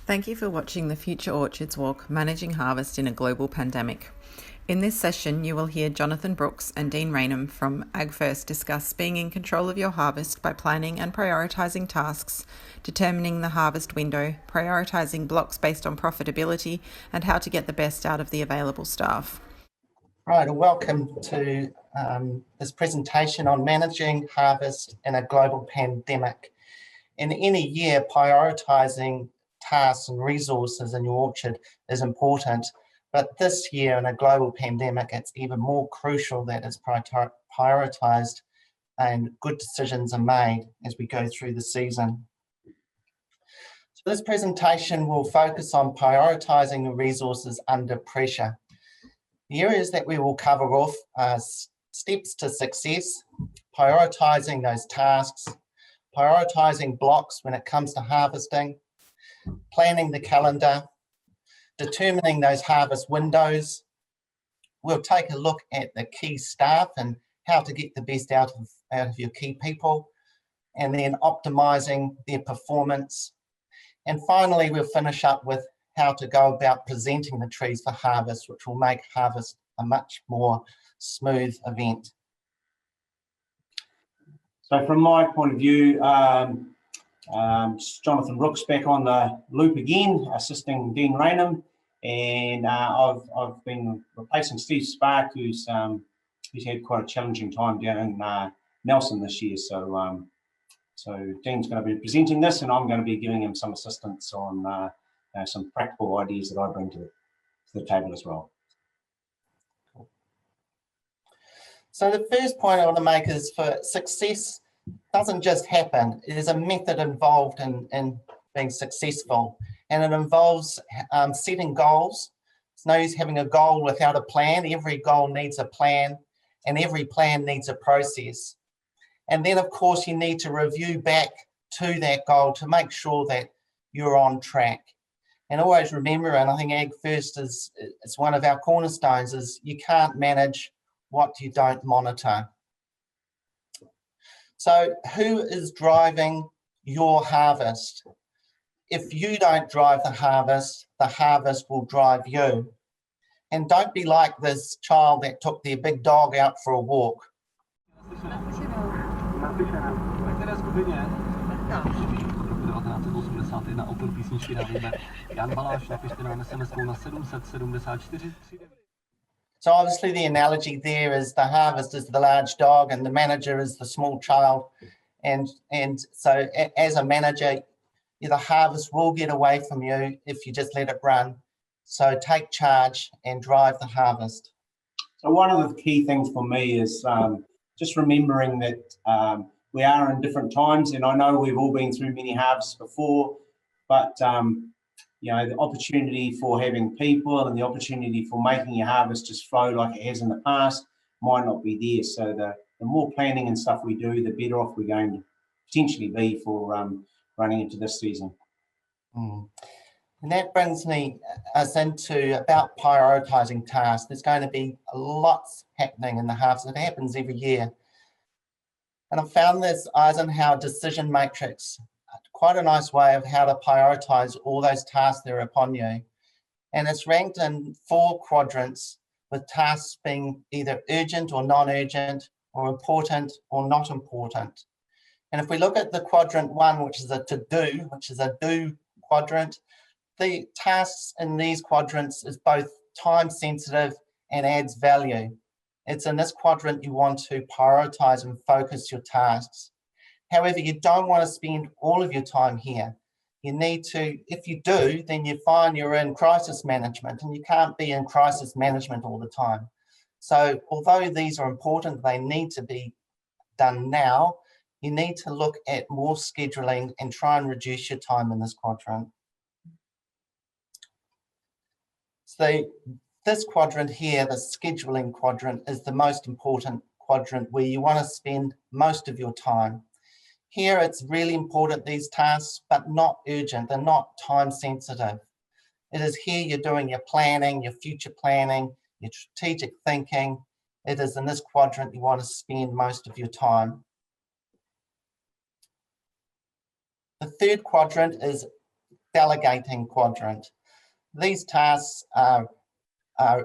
Thank you for watching the Future Orchards Walk, Managing Harvest in a Global Pandemic. In this session, you will hear Jonathan Brooks and Dean Raynham from AgFirst discuss being in control of your harvest by planning and prioritising tasks, determining the harvest window, prioritising blocks based on profitability, and how to get the best out of the available staff. Right, and welcome to this presentation on managing harvest in a global pandemic. In any year, prioritising tasks and resources in your orchard is important, but this year in a global pandemic, it's even more crucial that it's prioritised and good decisions are made as we go through the season. So this presentation will focus on prioritising the resources under pressure. The areas that we will cover off are steps to success, prioritising those tasks, prioritising blocks when it comes to harvesting, planning the calendar, determining those harvest windows. We'll take a look at the key staff and how to get the best out of your key people, and then optimising their performance. And finally, we'll finish up with how to go about presenting the trees for harvest, which will make harvest a much more smooth event. So from my point of view, Jonathan Brooks back on the loop again, assisting Dean Raynham, and I've been replacing Steve Spark, who's had quite a challenging time down in Nelson this year. So Dean's going to be presenting this, and I'm going to be giving him some assistance on some practical ideas that I bring to the table as well. So the first point I want to make is for success doesn't just happen. There's a method involved in being successful, and it involves setting goals. It's no use having a goal without a plan. Every goal needs a plan, and every plan needs a process. And then, of course, you need to review back to that goal to make sure that you're on track. And always remember, and I think AgFirst is one of our cornerstones, is you can't manage what you don't monitor. So who is driving your harvest? If you don't drive the harvest will drive you. And don't be like this child that took their big dog out for a walk. So obviously the analogy there is the harvest is the large dog and the manager is the small child. And so as a manager, the harvest will get away from you if you just let it run. So take charge and drive the harvest. So one of the key things for me is just remembering that we are in different times, and I know we've all been through many harvests before, but the opportunity for having people and the opportunity for making your harvest just flow like it has in the past might not be there. So the more planning and stuff we do, the better off we're going to potentially be for running into this season. And that brings us into about prioritising tasks. There's going to be lots happening in the harvest. It happens every year. And I found this Eisenhower decision matrix quite a nice way of how to prioritise all those tasks that are upon you. And it's ranked in 4 quadrants, with tasks being either urgent or non-urgent, or important or not important. And if we look at the quadrant 1, which is a to-do, which is a do quadrant, the tasks in these quadrants is both time sensitive and adds value. It's in this quadrant you want to prioritise and focus your tasks. However, you don't want to spend all of your time here. You need to, if you do, then you find you're in crisis management, and you can't be in crisis management all the time. So although these are important, they need to be done now, you need to look at more scheduling and try and reduce your time in this quadrant. So this quadrant here, the scheduling quadrant, is the most important quadrant where you want to spend most of your time. Here it's really important, these tasks, but not urgent. They're not time sensitive. It is here you're doing your planning, your future planning, your strategic thinking. It is in this quadrant you want to spend most of your time. The third quadrant is Delegating Quadrant. These tasks are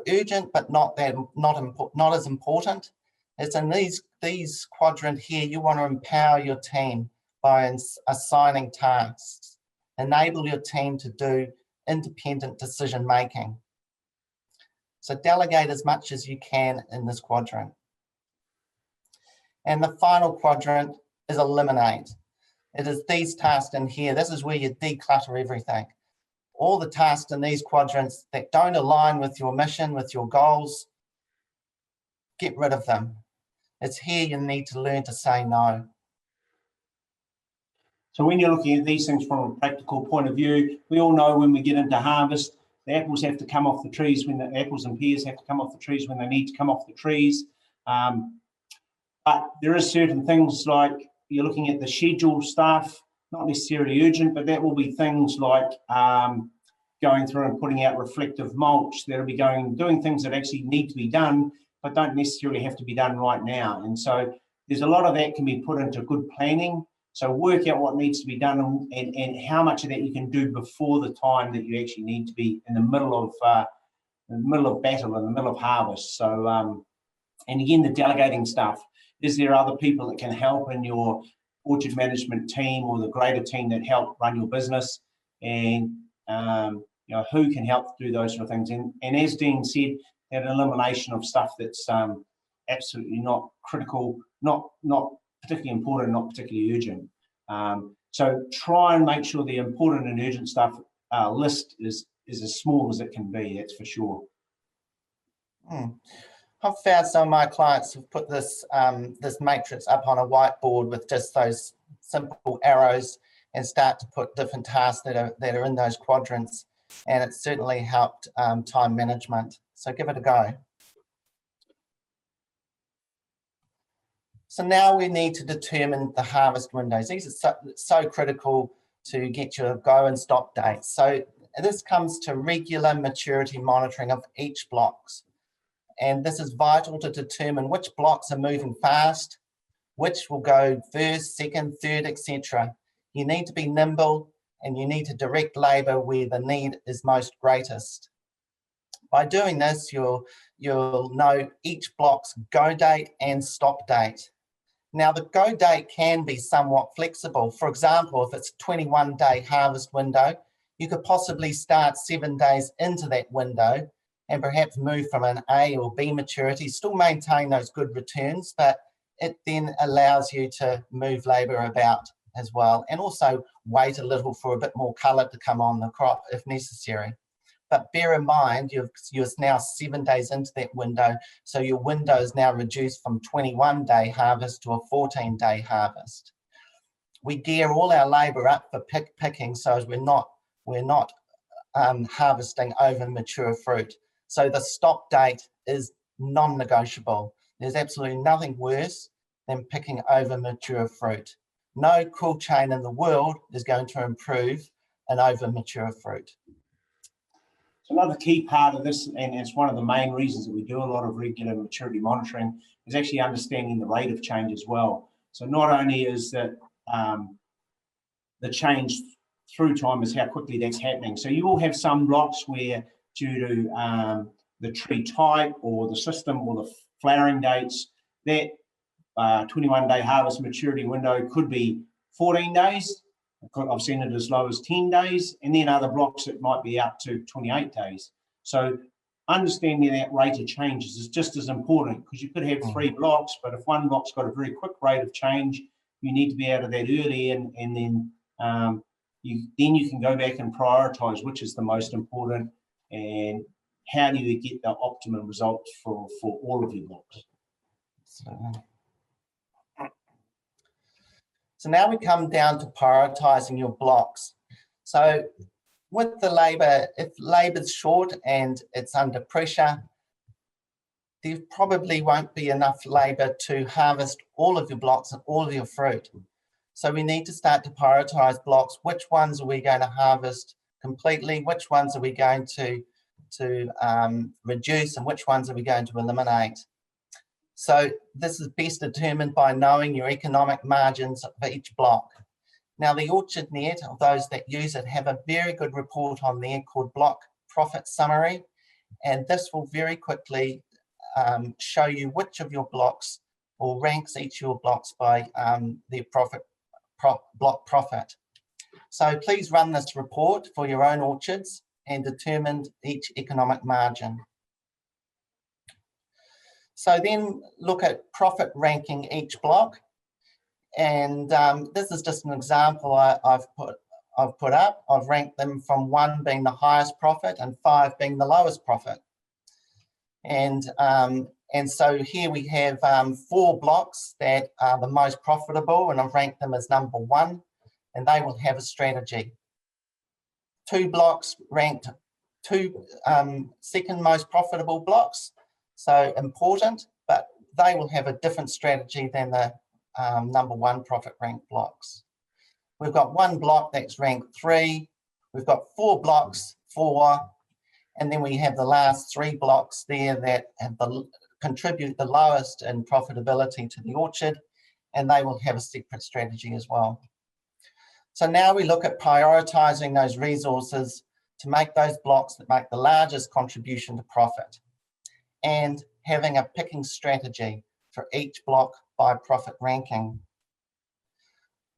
urgent, but not as important. It's in these quadrant here, you want to empower your team by assigning tasks, enable your team to do independent decision making. So delegate as much as you can in this quadrant. And the final quadrant is eliminate. It is these tasks in here. This is where you declutter everything. All the tasks in these quadrants that don't align with your mission, with your goals, get rid of them. It's here you need to learn to say no. So when you're looking at these things from a practical point of view, we all know when we get into harvest, the apples have to come off the trees when the apples and pears have to come off the trees when they need to come off the trees. But there is certain things like you're looking at the schedule stuff, not necessarily urgent, but that will be things like going through and putting out reflective mulch. That'll be doing things that actually need to be done, but don't necessarily have to be done right now. And so there's a lot of that can be put into good planning. So work out what needs to be done and how much of that you can do before the time that you actually need to be in the middle of battle, in the middle of harvest. So, and again, the delegating stuff. Is there other people that can help in your orchard management team or the greater team that help run your business? And who can help do those sort of things? And as Dean said, that elimination of stuff that's absolutely not critical, not particularly important, not particularly urgent. So try and make sure the important and urgent stuff list is as small as it can be, that's for sure. I've found some of my clients have put this matrix up on a whiteboard with just those simple arrows and start to put different tasks that are in those quadrants, and it's certainly helped time management. So give it a go. So now we need to determine the harvest windows. These are so critical to get your go and stop dates. So this comes to regular maturity monitoring of each blocks. And this is vital to determine which blocks are moving fast, which will go first, second, third, etc. You need to be nimble and you need to direct labour where the need is most greatest. By doing this, you'll know each block's go date and stop date. Now, the go date can be somewhat flexible. For example, if it's a 21-day harvest window, you could possibly start 7 days into that window and perhaps move from an A or B maturity, still maintain those good returns, but it then allows you to move labour about as well, and also wait a little for a bit more colour to come on the crop if necessary. But bear in mind, you're now 7 days into that window, so your window is now reduced from 21-day harvest to a 14-day harvest. We gear all our labour up for picking, so as we're not harvesting over mature fruit. So the stop date is non-negotiable. There's absolutely nothing worse than picking over mature fruit. No cool chain in the world is going to improve an over mature fruit. So another key part of this, and it's one of the main reasons that we do a lot of regular maturity monitoring, is actually understanding the rate of change as well. So not only is that the change through time is how quickly that's happening. So you will have some blocks where due to the tree type or the system or the flowering dates, that 21-day harvest maturity window could be 14 days. I've seen it as low as 10 days, and then other blocks it might be up to 28 days. So understanding that rate of changes is just as important, because you could have 3 blocks, but if one block's got a very quick rate of change, you need to be out of that early, and then you can go back and prioritise which is the most important and how do you get the optimum results for all of your blocks. So now we come down to prioritising your blocks. So with the labour, if labour's short and it's under pressure, there probably won't be enough labour to harvest all of your blocks and all of your fruit. So we need to start to prioritise blocks. Which ones are we going to harvest completely? Which ones are we going to reduce, and which ones are we going to eliminate? So this is best determined by knowing your economic margins for each block. Now the OrchardNet, or those that use it, have a very good report on there called Block Profit Summary, and this will very quickly show you which of your blocks, or ranks each of your blocks by their block profit. So please run this report for your own orchards and determine each economic margin. So then look at profit ranking each block. And this is just an example I've put up. I've ranked them from 1 being the highest profit and 5 being the lowest profit. And so here we have 4 blocks that are the most profitable, and I've ranked them as number 1, and they will have a strategy. 2 blocks ranked 2 second most profitable blocks, so important, but they will have a different strategy than the number 1 profit ranked blocks. We've got 1 block that's ranked 3, we've got 4 blocks 4, and then we have the last 3 blocks there that have contribute the lowest in profitability to the orchard, and they will have a separate strategy as well. So now we look at prioritising those resources to make those blocks that make the largest contribution to profit, and having a picking strategy for each block by profit ranking.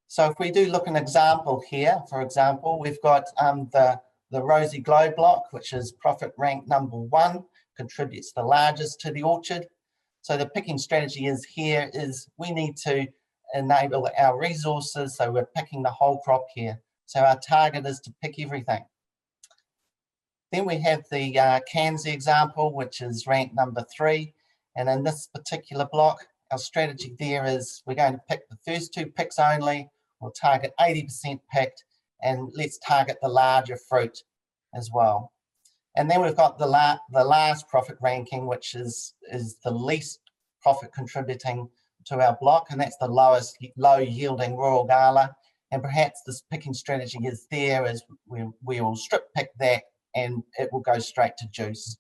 So if we do look at an example here, for example, we've got the Rosy Glow block, which is profit rank number 1, contributes the largest to the orchard. So the picking strategy is we need to enable our resources, so we're picking the whole crop here. So our target is to pick everything. Then we have the Kanzi example, which is ranked number 3. And in this particular block, our strategy there is we're going to pick the first 2 picks only. We'll target 80% picked, and let's target the larger fruit as well. And then we've got the last profit ranking, which is the least profit contributing to our block, and that's the lowest low yielding Royal Gala. And perhaps this picking strategy is there as we will strip pick that, and it will go straight to juice.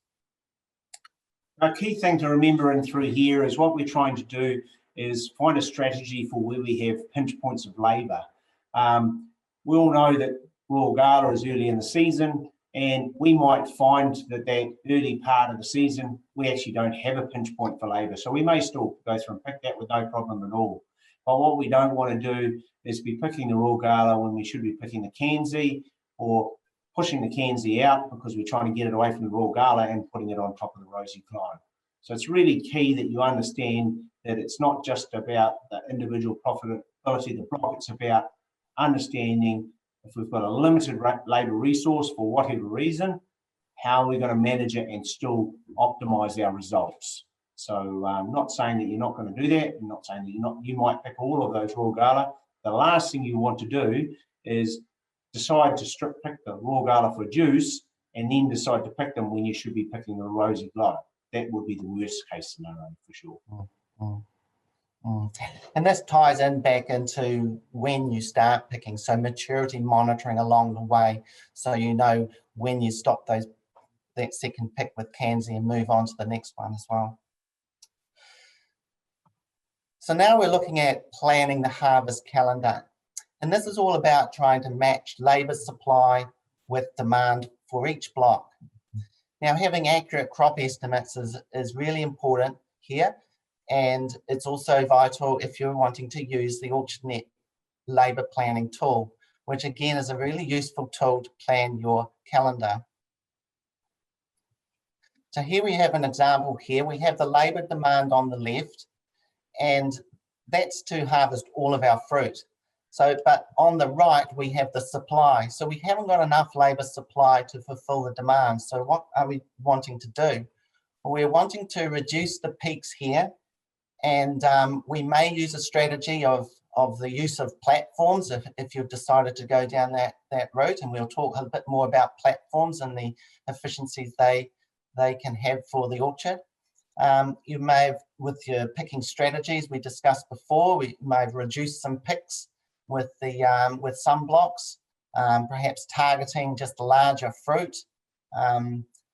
A key thing to remember in through here is what we're trying to do is find a strategy for where we have pinch points of labour. We all know that Royal Gala is early in the season, and we might find that early part of the season, we actually don't have a pinch point for labour. So we may still go through and pick that with no problem at all. But what we don't want to do is be picking the Royal Gala when we should be picking the Kanzi, or pushing the Kanzi out because we're trying to get it away from the Royal Gala and putting it on top of the Rosy Glow. So it's really key that you understand that it's not just about the individual profitability of the block, it's about understanding if we've got a limited labour resource for whatever reason, how are we going to manage it and still optimise our results. So I'm not saying that you're not going to do that. I'm not saying that you might pick all of those Royal Gala. The last thing you want to do is decide to strip pick the Royal Gala for juice and then decide to pick them when you should be picking the Rosy Glow. That would be the worst case scenario for sure. And this ties in back into when you start picking, so maturity monitoring along the way, so you know when you stop that second pick with Kanzi and move on to the next one as well. So now we're looking at planning the harvest calendar, and this is all about trying to match labour supply with demand for each block. Now, having accurate crop estimates is really important here, and it's also vital if you're wanting to use the OrchardNet labour planning tool, which again is a really useful tool to plan your calendar. So here we have an example here. We have the labour demand on the left, and that's to harvest all of our fruit. So, but on the right, we have the supply. So we haven't got enough labour supply to fulfil the demand. So what are we wanting to do? Well, we're wanting to reduce the peaks here, and we may use a strategy of the use of platforms if you've decided to go down that route, and we'll talk a bit more about platforms and the efficiencies they can have for the orchard. You may have, with your picking strategies we discussed before, we may have reduced some picks with some blocks, perhaps targeting just the larger fruit.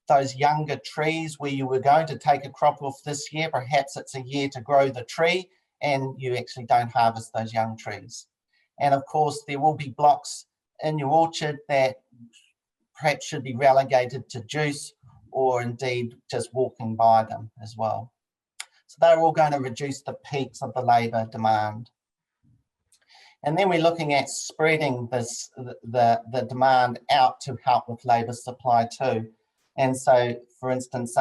Those younger trees where you were going to take a crop off this year, perhaps it's a year to grow the tree and you actually don't harvest those young trees. And of course, there will be blocks in your orchard that perhaps should be relegated to juice, or indeed just walking by them as well. So they're all going to reduce the peaks of the labour demand. And then we're looking at spreading this, the demand out to help with labour supply too. And so, for instance,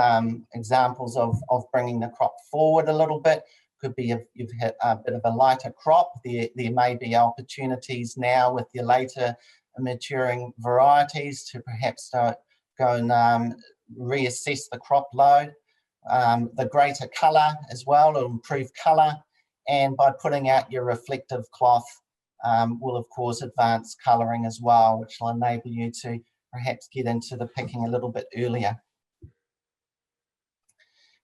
examples of bringing the crop forward a little bit could be if you've hit a bit of a lighter crop, there may be opportunities now with your later maturing varieties to perhaps go and reassess the crop load. The greater colour as well, will improve colour, and by putting out your reflective cloth will of course advance colouring as well, which will enable you to perhaps get into the picking a little bit earlier.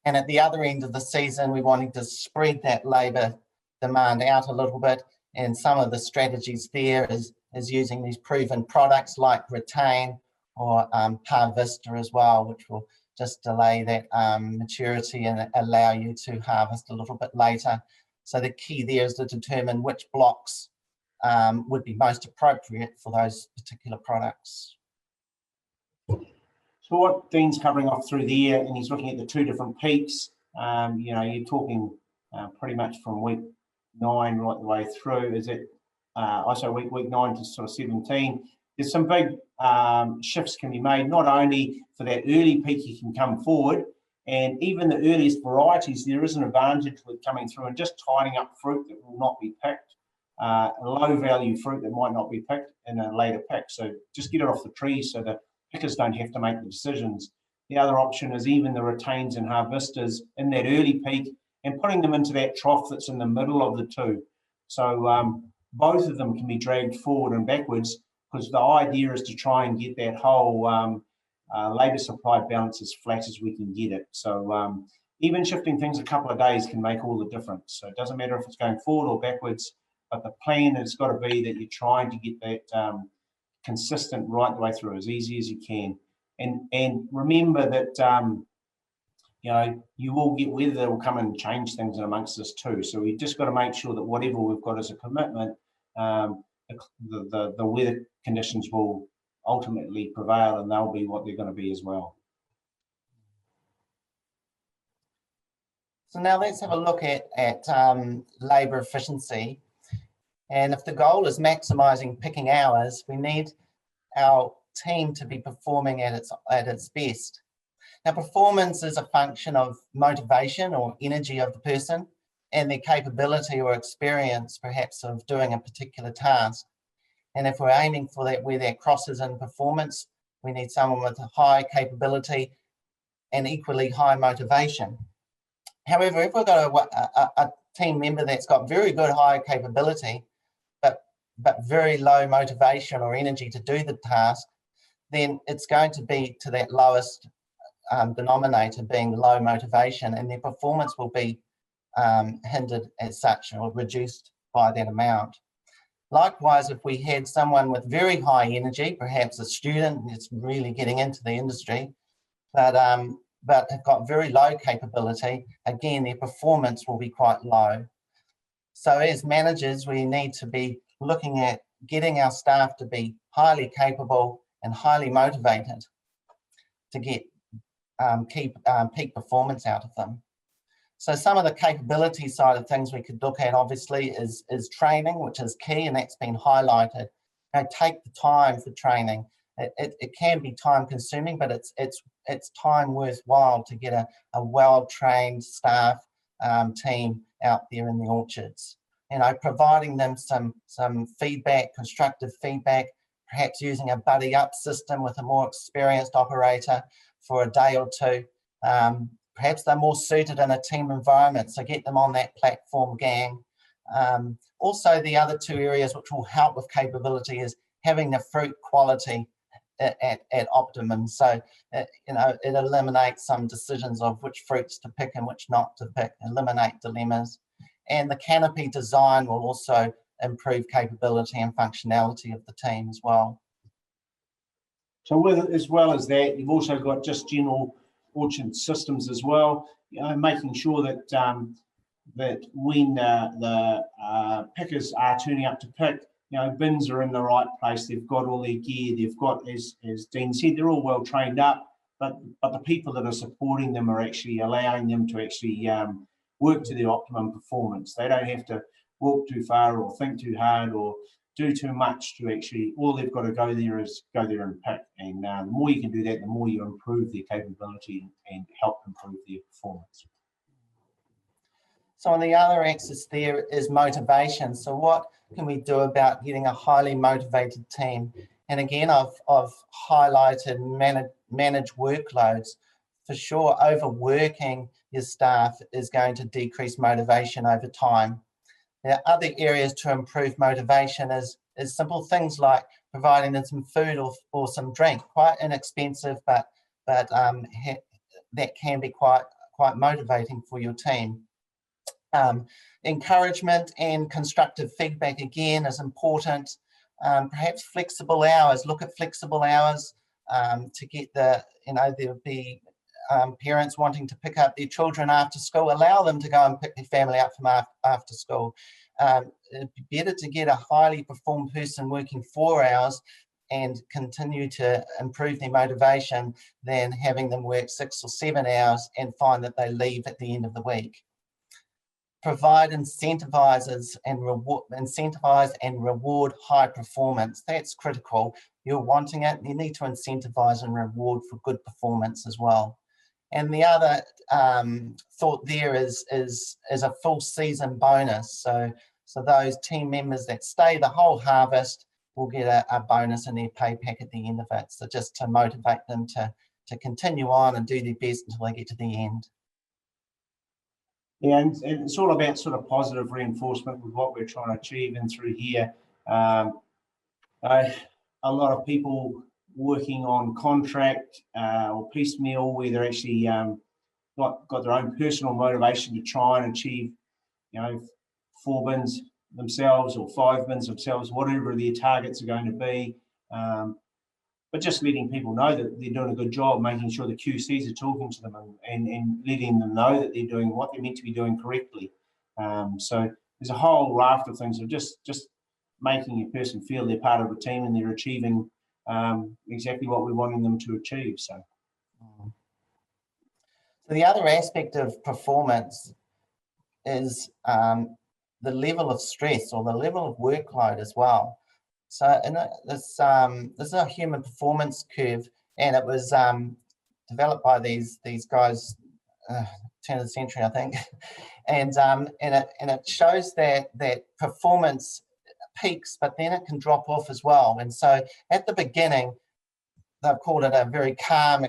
And at the other end of the season, we're wanting to spread that labour demand out a little bit, and some of the strategies there is using these proven products like Retain or Harvester as well, which will just delay that maturity and allow you to harvest a little bit later. So the key there is to determine which blocks would be most appropriate for those particular products. So what Dean's covering off through the year, and he's looking at the two different peaks, you know, you're talking pretty much from week 9 right the way through. Is it also week 9 to sort of 17? There's some big shifts can be made, not only for that early peak you can come forward, and even the earliest varieties, there is an advantage with coming through and just tidying up fruit that will not be picked, low value fruit that might not be picked in a later pick. So just get it off the tree so the pickers don't have to make the decisions. The other option is even the retains and harvesters in that early peak and putting them into that trough that's in the middle of the two. So both of them can be dragged forward and backwards, because the idea is to try and get that whole labour supply balance as flat as we can get it. So even shifting things a couple of days can make all the difference. So it doesn't matter if it's going forward or backwards, but the plan has got to be that you're trying to get that consistent right the way through, as easy as you can. And remember that you know, you will get weather that will come and change things in amongst this too. So we've just got to make sure that whatever we've got as a commitment, the weather conditions will ultimately prevail, and they'll be what they're going to be as well. So now let's have a look at labour efficiency. And if the goal is maximising picking hours, we need our team to be performing at its best. Now, performance is a function of motivation or energy of the person and their capability or experience, perhaps, of doing a particular task. And if we're aiming for that, where that crosses in performance, we need someone with a high capability and equally high motivation. However, if we've got a team member that's got very good high capability, but very low motivation or energy to do the task, then it's going to be to that lowest denominator, being low motivation, and their performance will be hindered as such, or reduced by that amount. Likewise, if we had someone with very high energy, perhaps a student that's really getting into the industry, but have got very low capability, again, their performance will be quite low. So as managers, we need to be looking at getting our staff to be highly capable and highly motivated to get peak performance out of them. So some of the capability side of things we could look at, obviously, is training, which is key, and that's been highlighted. Take the time for training. It can be time consuming, but it's time worthwhile to get a well-trained staff team out there in the orchards. You know, providing them some feedback, constructive feedback, perhaps using a buddy up system with a more experienced operator for a day or two. Perhaps they're more suited in a team environment, so get them on that platform gang. Also, the other two areas which will help with capability is having the fruit quality at optimum. So, you know, it eliminates some decisions of which fruits to pick and which not to pick, eliminate dilemmas. And the canopy design will also improve capability and functionality of the team as well. So with as well as that, you've also got just general orchard systems as well, you know, making sure that that when the pickers are turning up to pick, bins are in the right place, they've got all their gear, they've got, as Dean said, they're all well trained up, but the people that are supporting them are actually allowing them to actually work to their optimum performance. They don't have to walk too far or think too hard or do too much to actually, all they've got to go there is go there and pick. And the more you can do that, the more you improve their capability and help improve their performance. So on the other axis there is motivation. So what can we do about getting a highly motivated team? And again, I've highlighted manage workloads. For sure, overworking your staff is going to decrease motivation over time. There are other areas to improve motivation is simple things like providing them some food or some drink, quite inexpensive, but that can be quite motivating for your team. Encouragement and constructive feedback again is important. Perhaps flexible hours, look at flexible hours to get there'll be parents wanting to pick up their children after school, allow them to go and pick their family up from after school. It'd be better to get a highly performed person working 4 hours and continue to improve their motivation than having them work 6 or 7 hours and find that they leave at the end of the week. Provide incentivize and reward high performance. That's critical. You're wanting it, you need to incentivize and reward for good performance as well. And the other thought there is a full season bonus. So those team members that stay the whole harvest will get a bonus in their pay pack at the end of it. So just to motivate them to continue on and do their best until they get to the end. Yeah, and it's all about sort of positive reinforcement with what we're trying to achieve. And through here, a lot of people working on contract or piecemeal, where they're actually got their own personal motivation to try and achieve, 4 bins themselves or 5 bins themselves, whatever their targets are going to be. But just letting people know that they're doing a good job, making sure the QCs are talking to them and letting them know that they're doing what they're meant to be doing correctly. So there's a whole raft of things of just making a person feel they're part of a team and they're achieving exactly what we're wanting them to achieve. So the other aspect of performance is the level of stress or the level of workload as well. So this is a human performance curve, and it was developed by these guys turn of the century, I think, and it shows that performance peaks, but then it can drop off as well. And so at the beginning, they've called it a very calm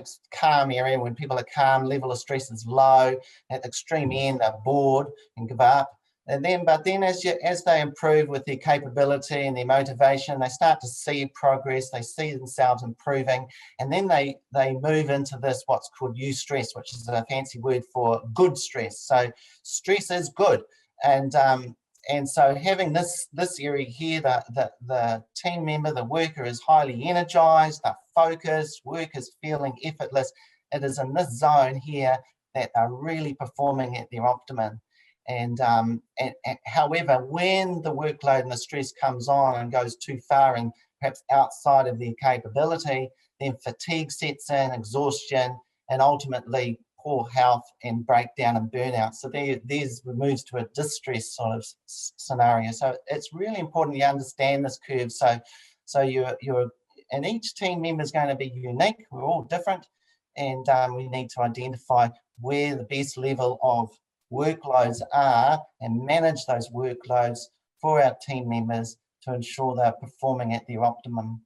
area. When people are calm, level of stress is low. At the extreme end, they're bored and give up. But then as they improve with their capability and their motivation, they start to see progress, they see themselves improving, and then they move into this, what's called eustress, which is a fancy word for good stress. So stress is good. And so having this area here, the team member, the worker is highly energized, they're focused, work is feeling effortless. It is in this zone here that they're really performing at their optimum. And however, when the workload and the stress comes on and goes too far and perhaps outside of their capability, then fatigue sets in, exhaustion, and ultimately poor health and breakdown and burnout. So there's moves to a distress sort of scenario. So it's really important you understand this curve. So you're and each team member is going to be unique. We're all different, and we need to identify where the best level of workloads are and manage those workloads for our team members to ensure they're performing at their optimum.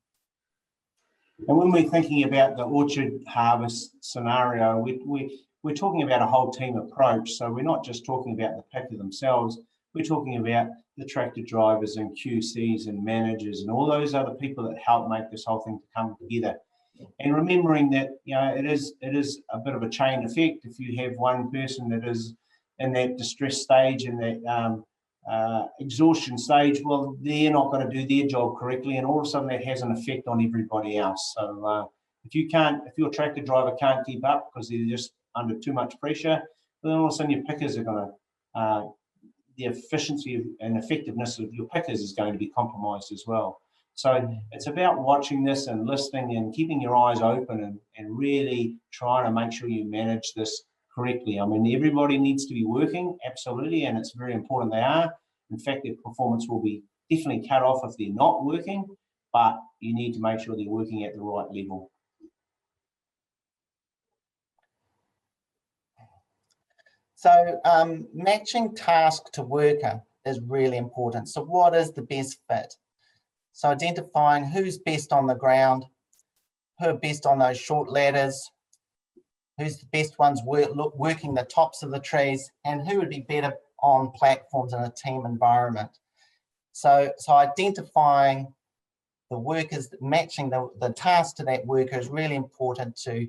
And when we're thinking about the orchard harvest scenario, we're talking about a whole team approach. So we're not just talking about the packer themselves, we're talking about the tractor drivers and QCs and managers and all those other people that help make this whole thing come together. And remembering that, it is a bit of a chain effect. If you have one person that is in that distress stage and that exhaustion stage, well, they're not going to do their job correctly, and all of a sudden that has an effect on everybody else. So if your tractor driver can't keep up because they're just under too much pressure, then all of a sudden your pickers are going to the efficiency and effectiveness of your pickers is going to be compromised as well. So it's about watching this and listening and keeping your eyes open and really trying to make sure you manage this correctly. I mean, everybody needs to be working, absolutely, and it's very important they are. In fact, their performance will be definitely cut off if they're not working, but you need to make sure they're working at the right level. So matching task to worker is really important. So what is the best fit? So identifying who's best on the ground, who are best on those short ladders, who's the best ones working the tops of the trees, and who would be better on platforms in a team environment. So identifying the workers, matching the task to that worker is really important to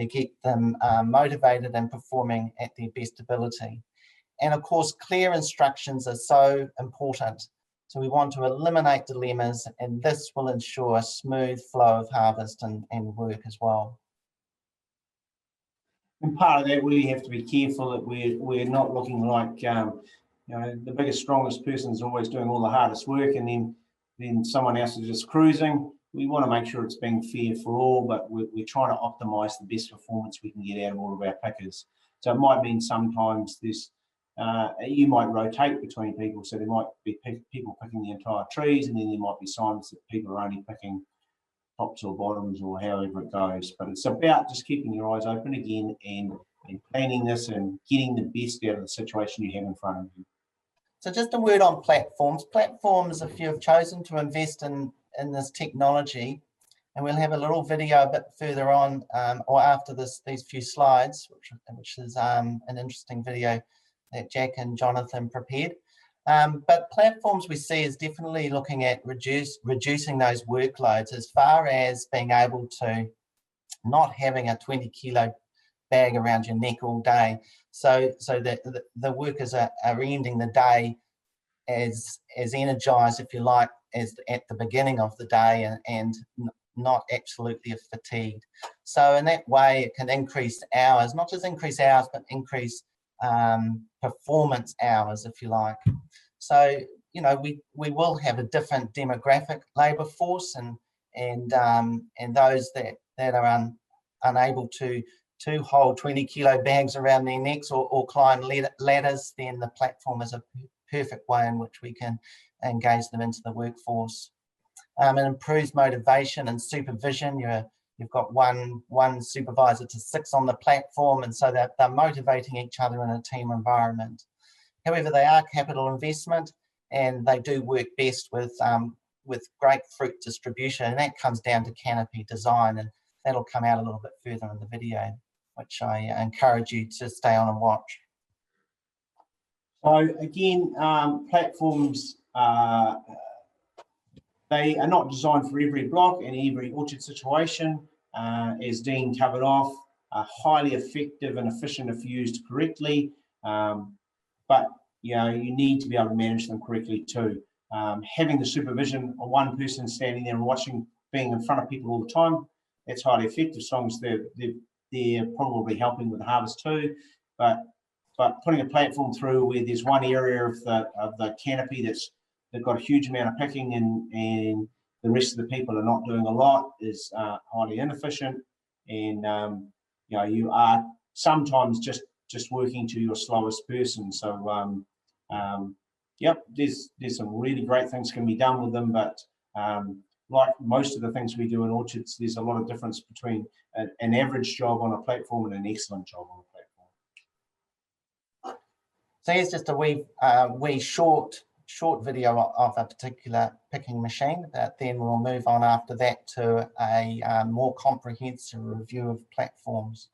get them motivated and performing at their best ability. And of course, clear instructions are so important. So we want to eliminate dilemmas, and this will ensure a smooth flow of harvest and work as well. And part of that, we have to be careful that we're not looking like, the biggest, strongest person is always doing all the hardest work, and then someone else is just cruising. We want to make sure it's being fair for all, but we're trying to optimize the best performance we can get out of all of our pickers. So it might mean sometimes this, you might rotate between people. So there might be people picking the entire trees, and then there might be signs that people are only picking tops or bottoms or however it goes. But it's about just keeping your eyes open again and planning this and getting the best out of the situation you have in front of you. So just a word on platforms. Platforms, if you've chosen to invest in this technology, and we'll have a little video a bit further on or after these few slides, which is an interesting video that Jack and Jonathan prepared. But platforms we see is definitely looking at reducing those workloads as far as being able to not having a 20-kilo bag around your neck all day, so that the workers are ending the day as energized, if you like, as at the beginning of the day, and not absolutely fatigued. So in that way, it can increase hours, not just increase hours, but increase performance hours, if you like. So we will have a different demographic labour force, and those that are unable to hold 20-kilo bags around their necks or climb ladders, then the platform is a perfect way in which we can engage them into the workforce. It improves motivation and supervision. You've got one supervisor to 6 on the platform, and so they're motivating each other in a team environment. However, they are capital investment, and they do work best with great fruit distribution, and that comes down to canopy design, and that'll come out a little bit further in the video, which I encourage you to stay on and watch. So again, platforms, they are not designed for every block and every orchard situation. As Dean covered off, are highly effective and efficient if used correctly, but you need to be able to manage them correctly too. Having the supervision of one person standing there and watching, being in front of people all the time, that's highly effective as long as they're probably helping with the harvest too. But putting a platform through where there's one area of the canopy they've got a huge amount of picking and the rest of the people are not doing a lot is highly inefficient, and you are sometimes just working to your slowest person. So yep, there's some really great things can be done with them, but like most of the things we do in orchards, there's a lot of difference between an average job on a platform and an excellent job on a platform. So here's just a wee short video of a particular picking machine, but then we'll move on after that to a more comprehensive review of platforms.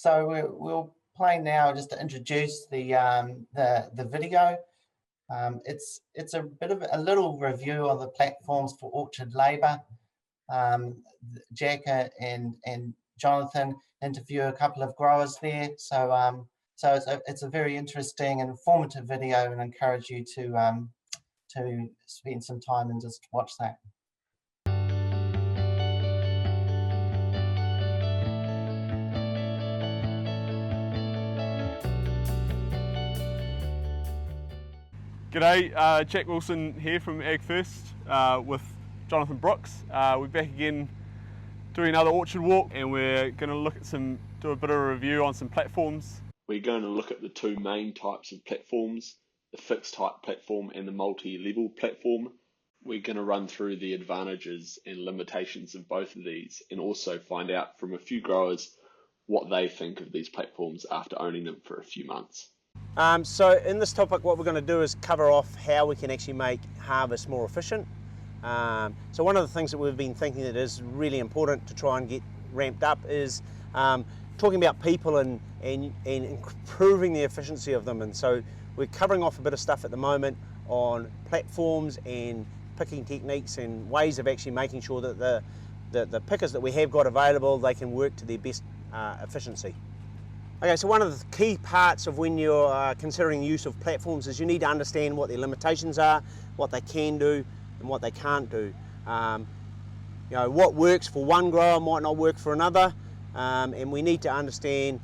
So we'll play now just to introduce the video. It's a bit of a little review of the platforms for orchard labour. Jack and Jonathan interview a couple of growers there, so it's a very interesting and informative video, and I encourage you to spend some time and just watch that. G'day, Jack Wilson here from Ag First with Jonathan Brooks. We're back again doing another orchard walk, and we're going to look at do a bit of a review on some platforms. We're going to look at the two main types of platforms, the fixed height platform and the multi-level platform. We're going to run through the advantages and limitations of both of these, and also find out from a few growers what they think of these platforms after owning them for a few months. So in this topic, what we're going to do is cover off how we can actually make harvest more efficient. So one of the things that we've been thinking that is really important to try and get ramped up is talking about people and improving the efficiency of them. And so we're covering off a bit of stuff at the moment on platforms and picking techniques and ways of actually making sure that the pickers that we have got available, they can work to their best efficiency. Okay, so one of the key parts of when you're considering the use of platforms is you need to understand what their limitations are, what they can do and what they can't do. What works for one grower might not work for another, and we need to understand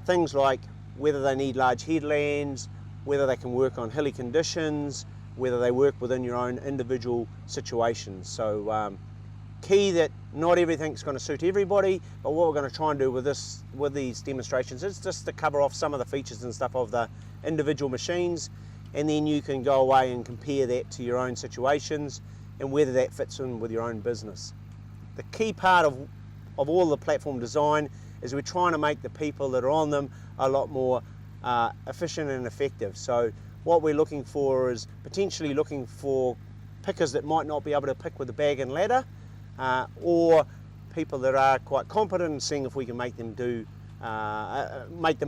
things like whether they need large headlands, whether they can work on hilly conditions, whether they work within your own individual situations. So key that not everything's going to suit everybody, but what we're going to try and do with these demonstrations is just to cover off some of the features and stuff of the individual machines, and then you can go away and compare that to your own situations and whether that fits in with your own business. The key part of all the platform design is we're trying to make the people that are on them a lot more efficient and effective. So what we're looking for is potentially looking for pickers that might not be able to pick with a bag and ladder, or people that are quite competent, and seeing if we can make them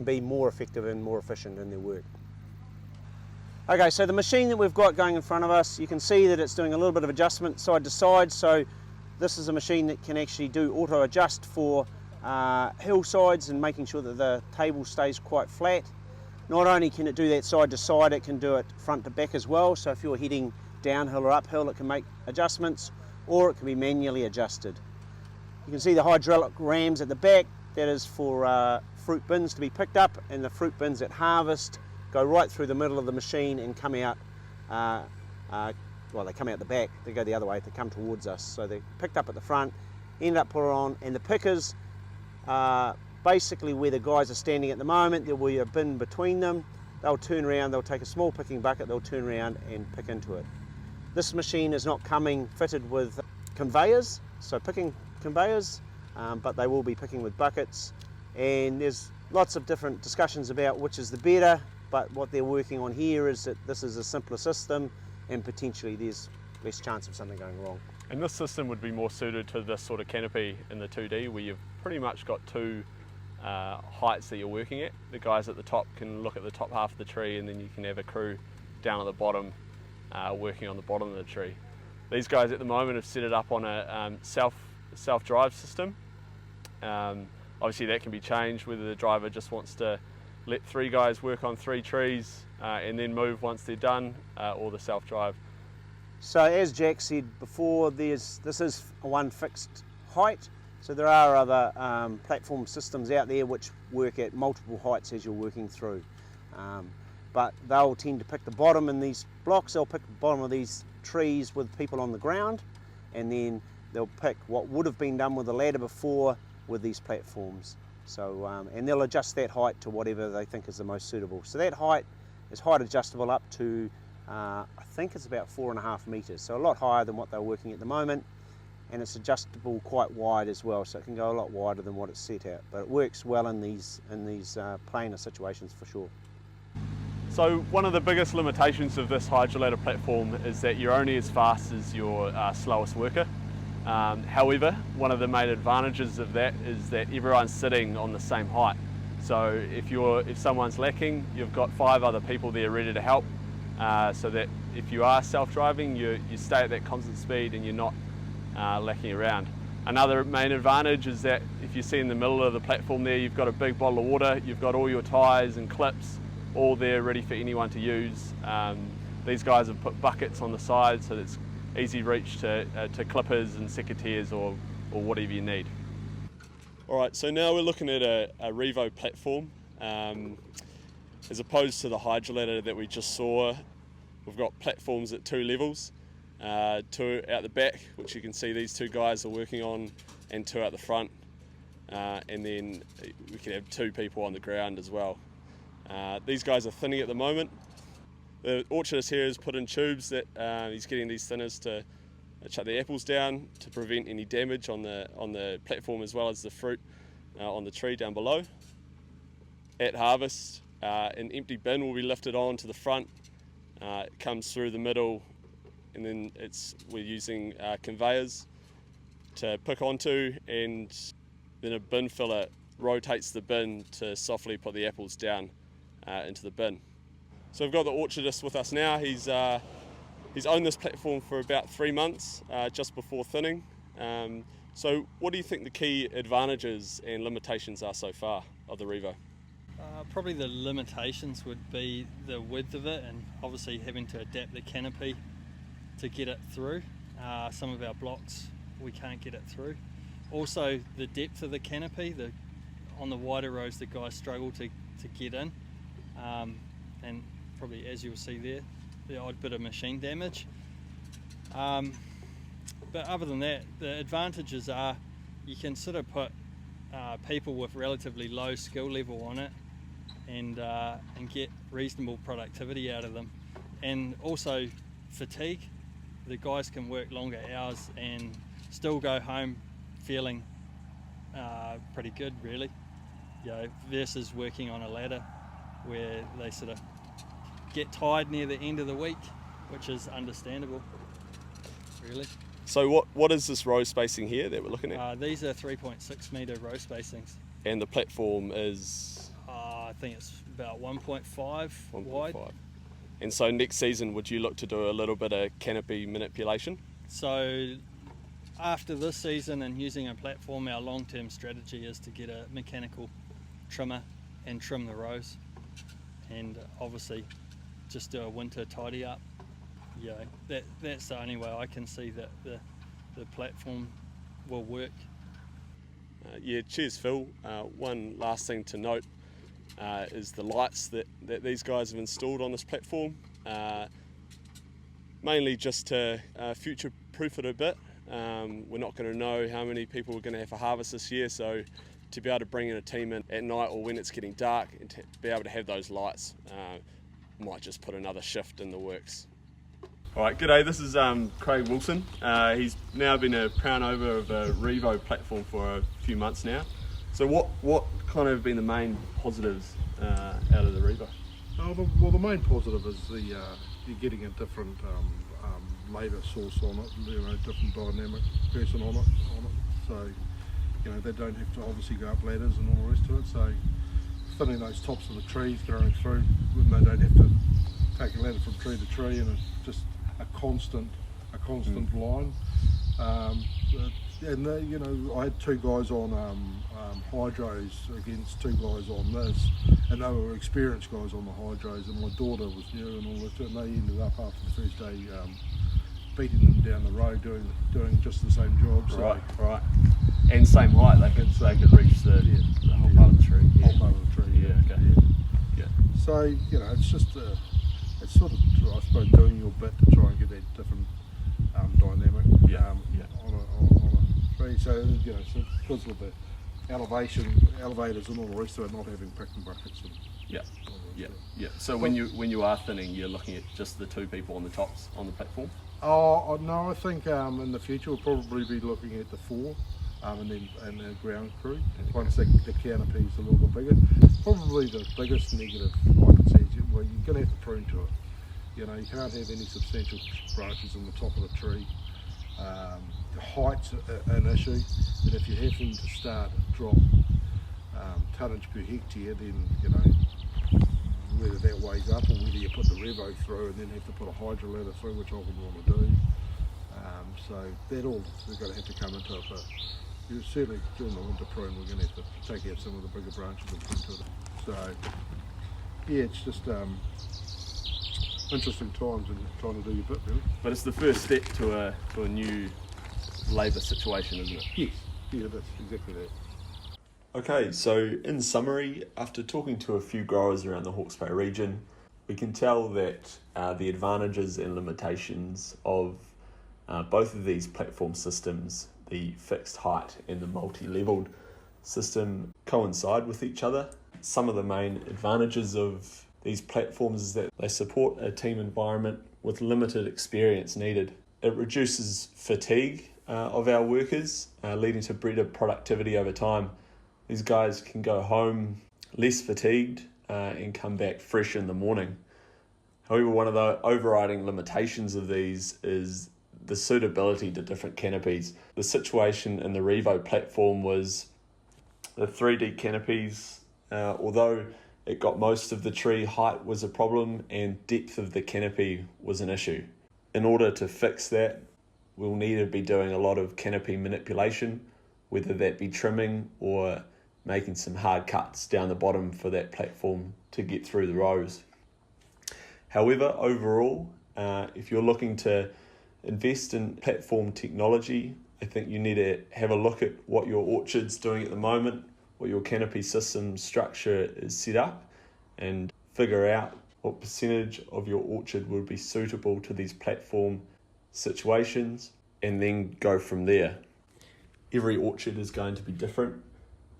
be more effective and more efficient in their work. Okay, so the machine that we've got going in front of us, you can see that it's doing a little bit of adjustment side to side. So this is a machine that can actually do auto adjust for hillsides and making sure that the table stays quite flat. Not only can it do that side to side, it can do it front to back as well. So if you're heading downhill or uphill, it can make adjustments, or it can be manually adjusted. You can see the hydraulic rams at the back. That is for fruit bins to be picked up, and the fruit bins at harvest go right through the middle of the machine and come out, well, they come out the back, they go the other way, they come towards us. So they're picked up at the front, end up put on, and the pickers, basically where the guys are standing at the moment, there will be a bin between them. They'll turn around, they'll take a small picking bucket, they'll turn around and pick into it. This machine is not coming fitted with conveyors, so picking conveyors, but they will be picking with buckets, and there's lots of different discussions about which is the better, but what they're working on here is that this is a simpler system and potentially there's less chance of something going wrong. And this system would be more suited to this sort of canopy in the 2D, where you've pretty much got two heights that you're working at. The guys at the top can look at the top half of the tree, and then you can have a crew down at the bottom working on the bottom of the tree. These guys at the moment have set it up on a self-drive system. Obviously that can be changed, whether the driver just wants to let three guys work on three trees and then move once they're done, or the self-drive. So as Jack said before, this is one fixed height. So there are other platform systems out there which work at multiple heights as you're working through. But they'll tend to pick the bottom in these blocks, they'll pick the bottom of these trees with people on the ground, and then they'll pick what would have been done with the ladder before with these platforms. So, and they'll adjust that height to whatever they think is the most suitable. So that height is height adjustable up to, I think it's about 4.5 metres, so a lot higher than what they're working at the moment, and it's adjustable quite wide as well, so it can go a lot wider than what it's set at, but it works well in these planer situations for sure. So one of the biggest limitations of this hydroladder platform is that you're only as fast as your slowest worker. However, one of the main advantages of that is that everyone's sitting on the same height. So if someone's lacking, you've got 5 other people there ready to help, so that if you are self-driving, you stay at that constant speed and you're not lacking around. Another main advantage is that if you see in the middle of the platform there, you've got a big bottle of water, you've got all your tyres and clips all there ready for anyone to use. These guys have put buckets on the side so that it's easy reach to clippers and secateurs or whatever you need. Alright, so now we're looking at a Revo platform. As opposed to the hydroladder that we just saw, we've got platforms at 2 levels. 2 out the back, which you can see these 2 guys are working on, and 2 out the front. And then we can have 2 people on the ground as well. These guys are thinning at the moment. The orchardist here has put in tubes that he's getting these thinners to shut the apples down to prevent any damage on the platform as well as the fruit on the tree down below. At harvest, an empty bin will be lifted on to the front. It comes through the middle, and then we're using conveyors to pick onto, and then a bin filler rotates the bin to softly put the apples down into the bin. So we've got the orchardist with us now. He's owned this platform for about 3 months, just before thinning. So what do you think the key advantages and limitations are so far of the Revo? Probably the limitations would be the width of it, and obviously having to adapt the canopy to get it through. Some of our blocks we can't get it through. Also the depth of the canopy, on the wider roads the guys struggle to get in, and probably, as you'll see there, the odd bit of machine damage. But other than that, the advantages are you can sort of put people with relatively low skill level on it and get reasonable productivity out of them. And also fatigue, the guys can work longer hours and still go home feeling pretty good, really, versus working on a ladder where they sort of get tired near the end of the week, which is understandable, really. So what is this row spacing here that we're looking at? These are 3.6 metre row spacings. And the platform is? I think it's about 1.5 wide. And so next season, would you look to do a little bit of canopy manipulation? So after this season and using a platform, our long-term strategy is to get a mechanical trimmer and trim the rows, and obviously just do a winter tidy up. That's the only way I can see that the platform will work. Cheers, Phil. One last thing to note is the lights that these guys have installed on this platform, mainly just to future-proof it a bit. We're not going to know how many people we're going to have for harvest this year, so to be able to bring in a team in at night or when it's getting dark and to be able to have those lights might just put another shift in the works. Alright, g'day, this is Craig Wilson. He's now been a crown over of a Revo platform for a few months now. So what kind of been the main positives out of the Revo? Well, the main positive is you're getting a different labour source on it, different dynamic person on it. So, they don't have to obviously go up ladders and all the rest of it. So, thinning those tops of the trees going through, when they don't have to take a ladder from tree to tree, and it's just a constant line. And I had 2 guys on hydros against 2 guys on this, and they were experienced guys on the hydros, and my daughter was new and all that, and they ended up after the first day beating them down the road doing just the same job. So, right. And same height, they could reach the whole part of the tree. Yeah. Whole part of the tree. Yeah. Okay. Yeah. So it's just it's sort of, I suppose, doing your bit to try and get that different dynamic on a tree. So so because of the elevators and all the rest of it, not having picking buckets. Yeah. So when you are thinning, you're looking at just the 2 people on the tops on the platform? Oh no, I think in the future we'll probably be looking at the 4, and the ground crew. Okay. Once the canopy is a little bit bigger, probably the biggest negative I could see is you're going to have to prune to it. You can't have any substantial branches on the top of the tree. The height's an issue, and if you're having to start a drop, tonnage per hectare, then you know whether that weighs up or whether you put the revo through and then have to put a hydro ladder through, which I wouldn't want to do. So that all is going to have to come into it, but certainly during the winter prune we're going to have to take out some of the bigger branches and prune to it. So yeah, it's just interesting times and trying to do your bit really. But it's the first step to a new labour situation, isn't it? Yes, yeah, that's exactly that. Okay, so in summary, after talking to a few growers around the Hawke's Bay region, we can tell that the advantages and limitations of both of these platform systems, the fixed height and the multi-levelled system, coincide with each other. Some of the main advantages of these platforms is that they support a team environment with limited experience needed. It reduces fatigue of our workers, leading to better productivity over time. These guys can go home less fatigued and come back fresh in the morning. However, one of the overriding limitations of these is the suitability to different canopies. The situation in the Revo platform was the 3D canopies, although it got most of the tree, height was a problem and depth of the canopy was an issue. In order to fix that, we'll need to be doing a lot of canopy manipulation, whether that be trimming or making some hard cuts down the bottom for that platform to get through the rows. However, overall, if you're looking to invest in platform technology, I think you need to have a look at what your orchard's doing at the moment, what your canopy system structure is set up, and figure out what percentage of your orchard would be suitable to these platform situations, and then go from there. Every orchard is going to be different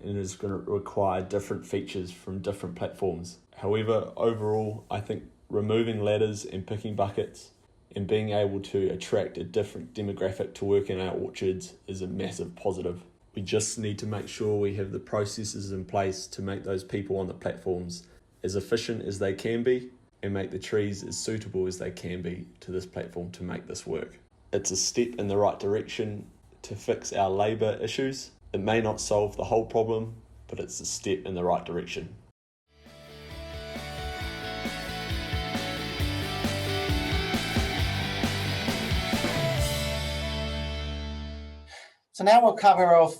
and is going to require different features from different platforms. However, overall, I think removing ladders and picking buckets and being able to attract a different demographic to work in our orchards is a massive positive. We just need to make sure we have the processes in place to make those people on the platforms as efficient as they can be and make the trees as suitable as they can be to this platform to make this work. It's a step in the right direction to fix our labour issues. It may not solve the whole problem, but it's a step in the right direction. So now we'll cover off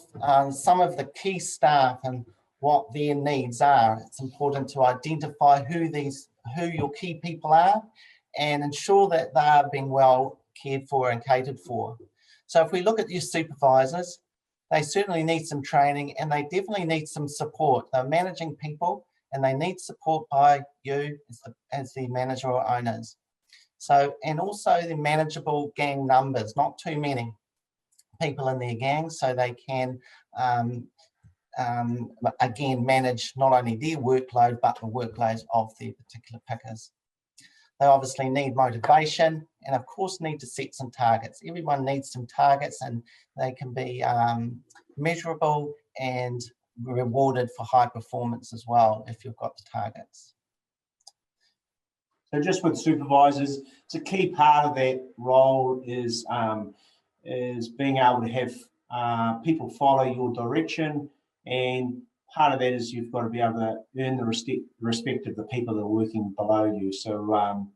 some of the key staff and what their needs are. It's important to identify who your key people are and ensure that they are being well cared for and catered for. So if we look at your supervisors, they certainly need some training and they definitely need some support. They're managing people and they need support by you as the manager or owners. So, and also the manageable gang numbers, not too many people in their gang, so they can again manage not only their workload but the workloads of their particular pickers. They obviously need motivation and of course need to set some targets. Everyone needs some targets and they can be measurable and rewarded for high performance as well if you've got the targets. So just with supervisors, it's a key part of that role is being able to have people follow your direction, and part of that is you've got to be able to earn the respect of the people that are working below you. So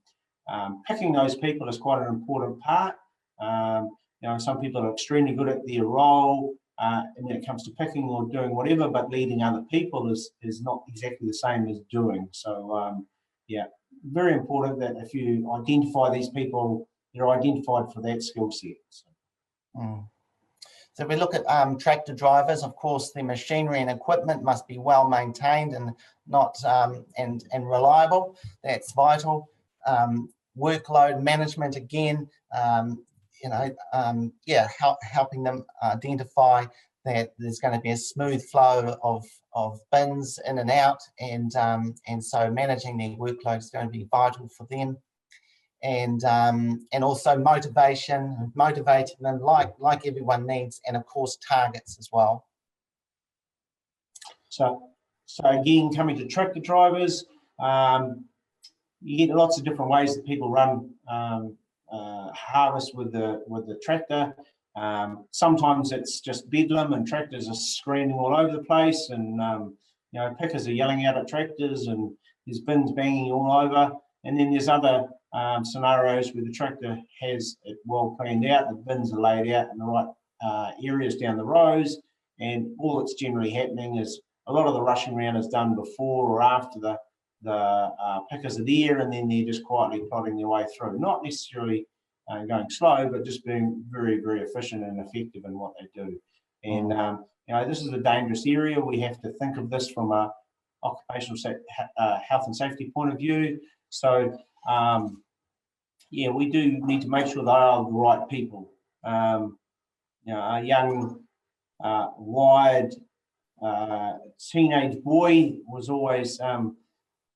picking those people is quite an important part. Some people are extremely good at their role and when it comes to picking or doing whatever, but leading other people is not exactly the same as doing. So yeah, very important that if you identify these people, they're identified for that skill set. So if we look at tractor drivers, of course, the machinery and equipment must be well maintained and not and reliable. That's vital. Workload management again, helping them identify that there's going to be a smooth flow of bins in and out, and so managing their workload is going to be vital for them. And also motivating them like everyone needs, and of course targets as well. So again, coming to tractor drivers, you get lots of different ways that people run harvest with the tractor. Sometimes it's just bedlam and tractors are screaming all over the place, and you know, pickers are yelling out at tractors and there's bins banging all over. And then there's other scenarios where the tractor has it well planned out, the bins are laid out in the right areas down the rows, and all that's generally happening is a lot of the rushing around is done before or after the pickers are there, and then they're just quietly plodding their way through. Not necessarily going slow, but just being very, very efficient and effective in what they do. And you know, this is a dangerous area. We have to think of this from a occupational health and safety point of view. So yeah, we do need to make sure they are the right people. You know, a young, wired teenage boy was always, when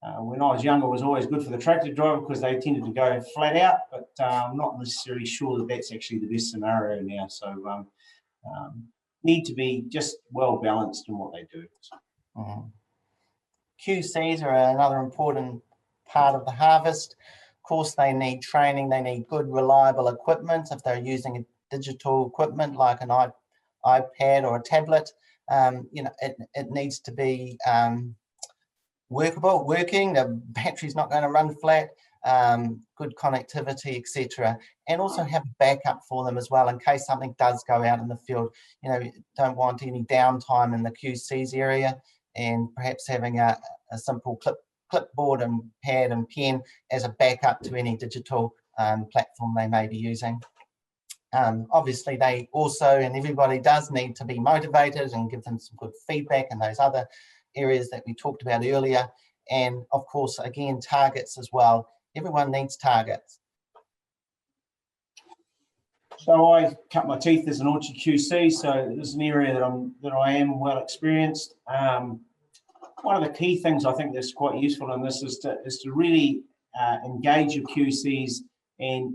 I was younger, was always good for the tractor driver because they tended to go flat out, but I'm not necessarily sure that that's actually the best scenario now. So need to be just well balanced in what they do. QCs are another important part of the harvest. Of course, they need training, they need good, reliable equipment. If they're using digital equipment like an iPad or a tablet, you know, it needs to be working, the battery's not going to run flat, good connectivity, etc. And also have backup for them as well in case something does go out in the field. You know, don't want any downtime in the QC's area, and perhaps having a simple clipboard and pad and pen as a backup to any digital platform they may be using. Obviously, they also, and everybody does need to be motivated and give them some good feedback in those other areas that we talked about earlier. And of course, again, targets as well. Everyone needs targets. So I cut my teeth as an orchard QC, so this is an area that I am well experienced. One of the key things I think that's quite useful in this is to really engage your QCs and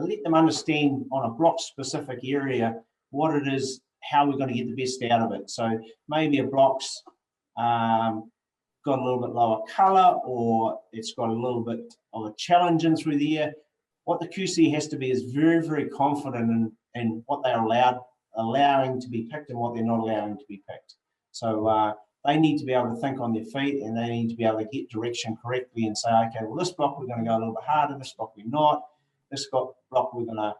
let them understand on a block specific area what it is, how we're going to get the best out of it. So maybe a block's got a little bit lower colour, or it's got a little bit of a challenge in through the year. What the QC has to be is very, very confident in what they're allowing to be picked and what they're not allowing to be picked. So they need to be able to think on their feet, and they need to be able to get direction correctly and say, okay, well, this block we're going to go a little bit harder, this block we're not, this block we're going to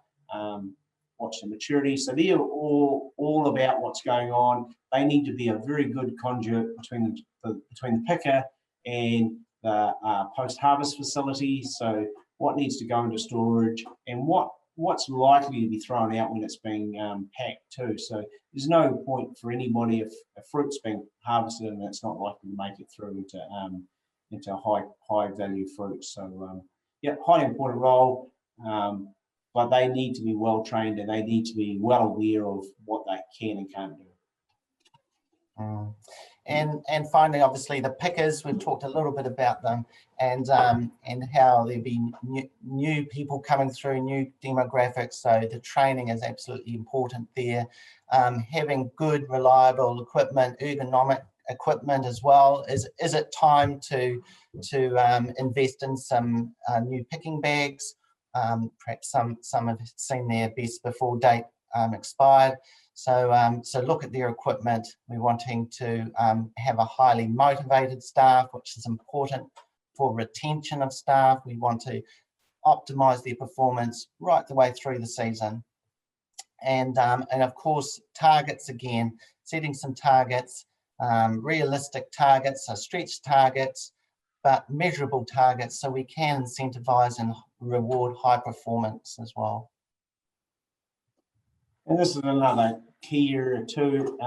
watch the maturity. So they're all about what's going on. They need to be a very good conduit between the picker and the post-harvest facility. So what needs to go into storage and what's likely to be thrown out when it's being packed too. So there's no point for anybody if fruit's being harvested and it's not likely to make it through into high value fruit. So yeah, highly important role. But they need to be well trained and they need to be well aware of what they can and can't do. And finally, obviously, the pickers, we've talked a little bit about them and how there'll be new people coming through, new demographics. So the training is absolutely important there. Having good, reliable equipment, ergonomic equipment as well. Is it time to invest in some new picking bags? Perhaps some have seen their best before date expired. So look at their equipment. We're wanting to have a highly motivated staff, which is important for retention of staff. We want to optimize their performance right the way through the season. And of course, targets again, setting some targets, realistic targets, so stretch targets, but measurable targets so we can incentivize and reward high performance as well. And this is another key area too.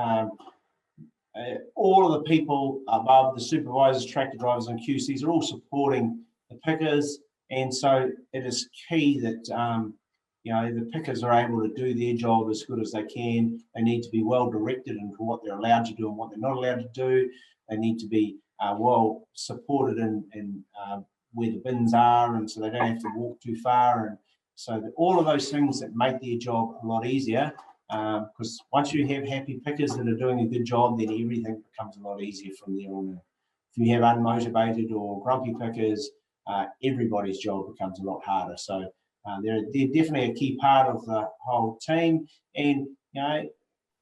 All of the people above the supervisors, tractor drivers and QCs are all supporting the pickers. And so it is key that you know, the pickers are able to do their job as good as they can. They need to be well directed into what they're allowed to do and what they're not allowed to do. They need to be well supported in where the bins are, and so they don't have to walk too far. And so all of those things that make their job a lot easier, because once you have happy pickers that are doing a good job, then everything becomes a lot easier from there on. If you have unmotivated or grumpy pickers, everybody's job becomes a lot harder. So they're definitely a key part of the whole team. And you know,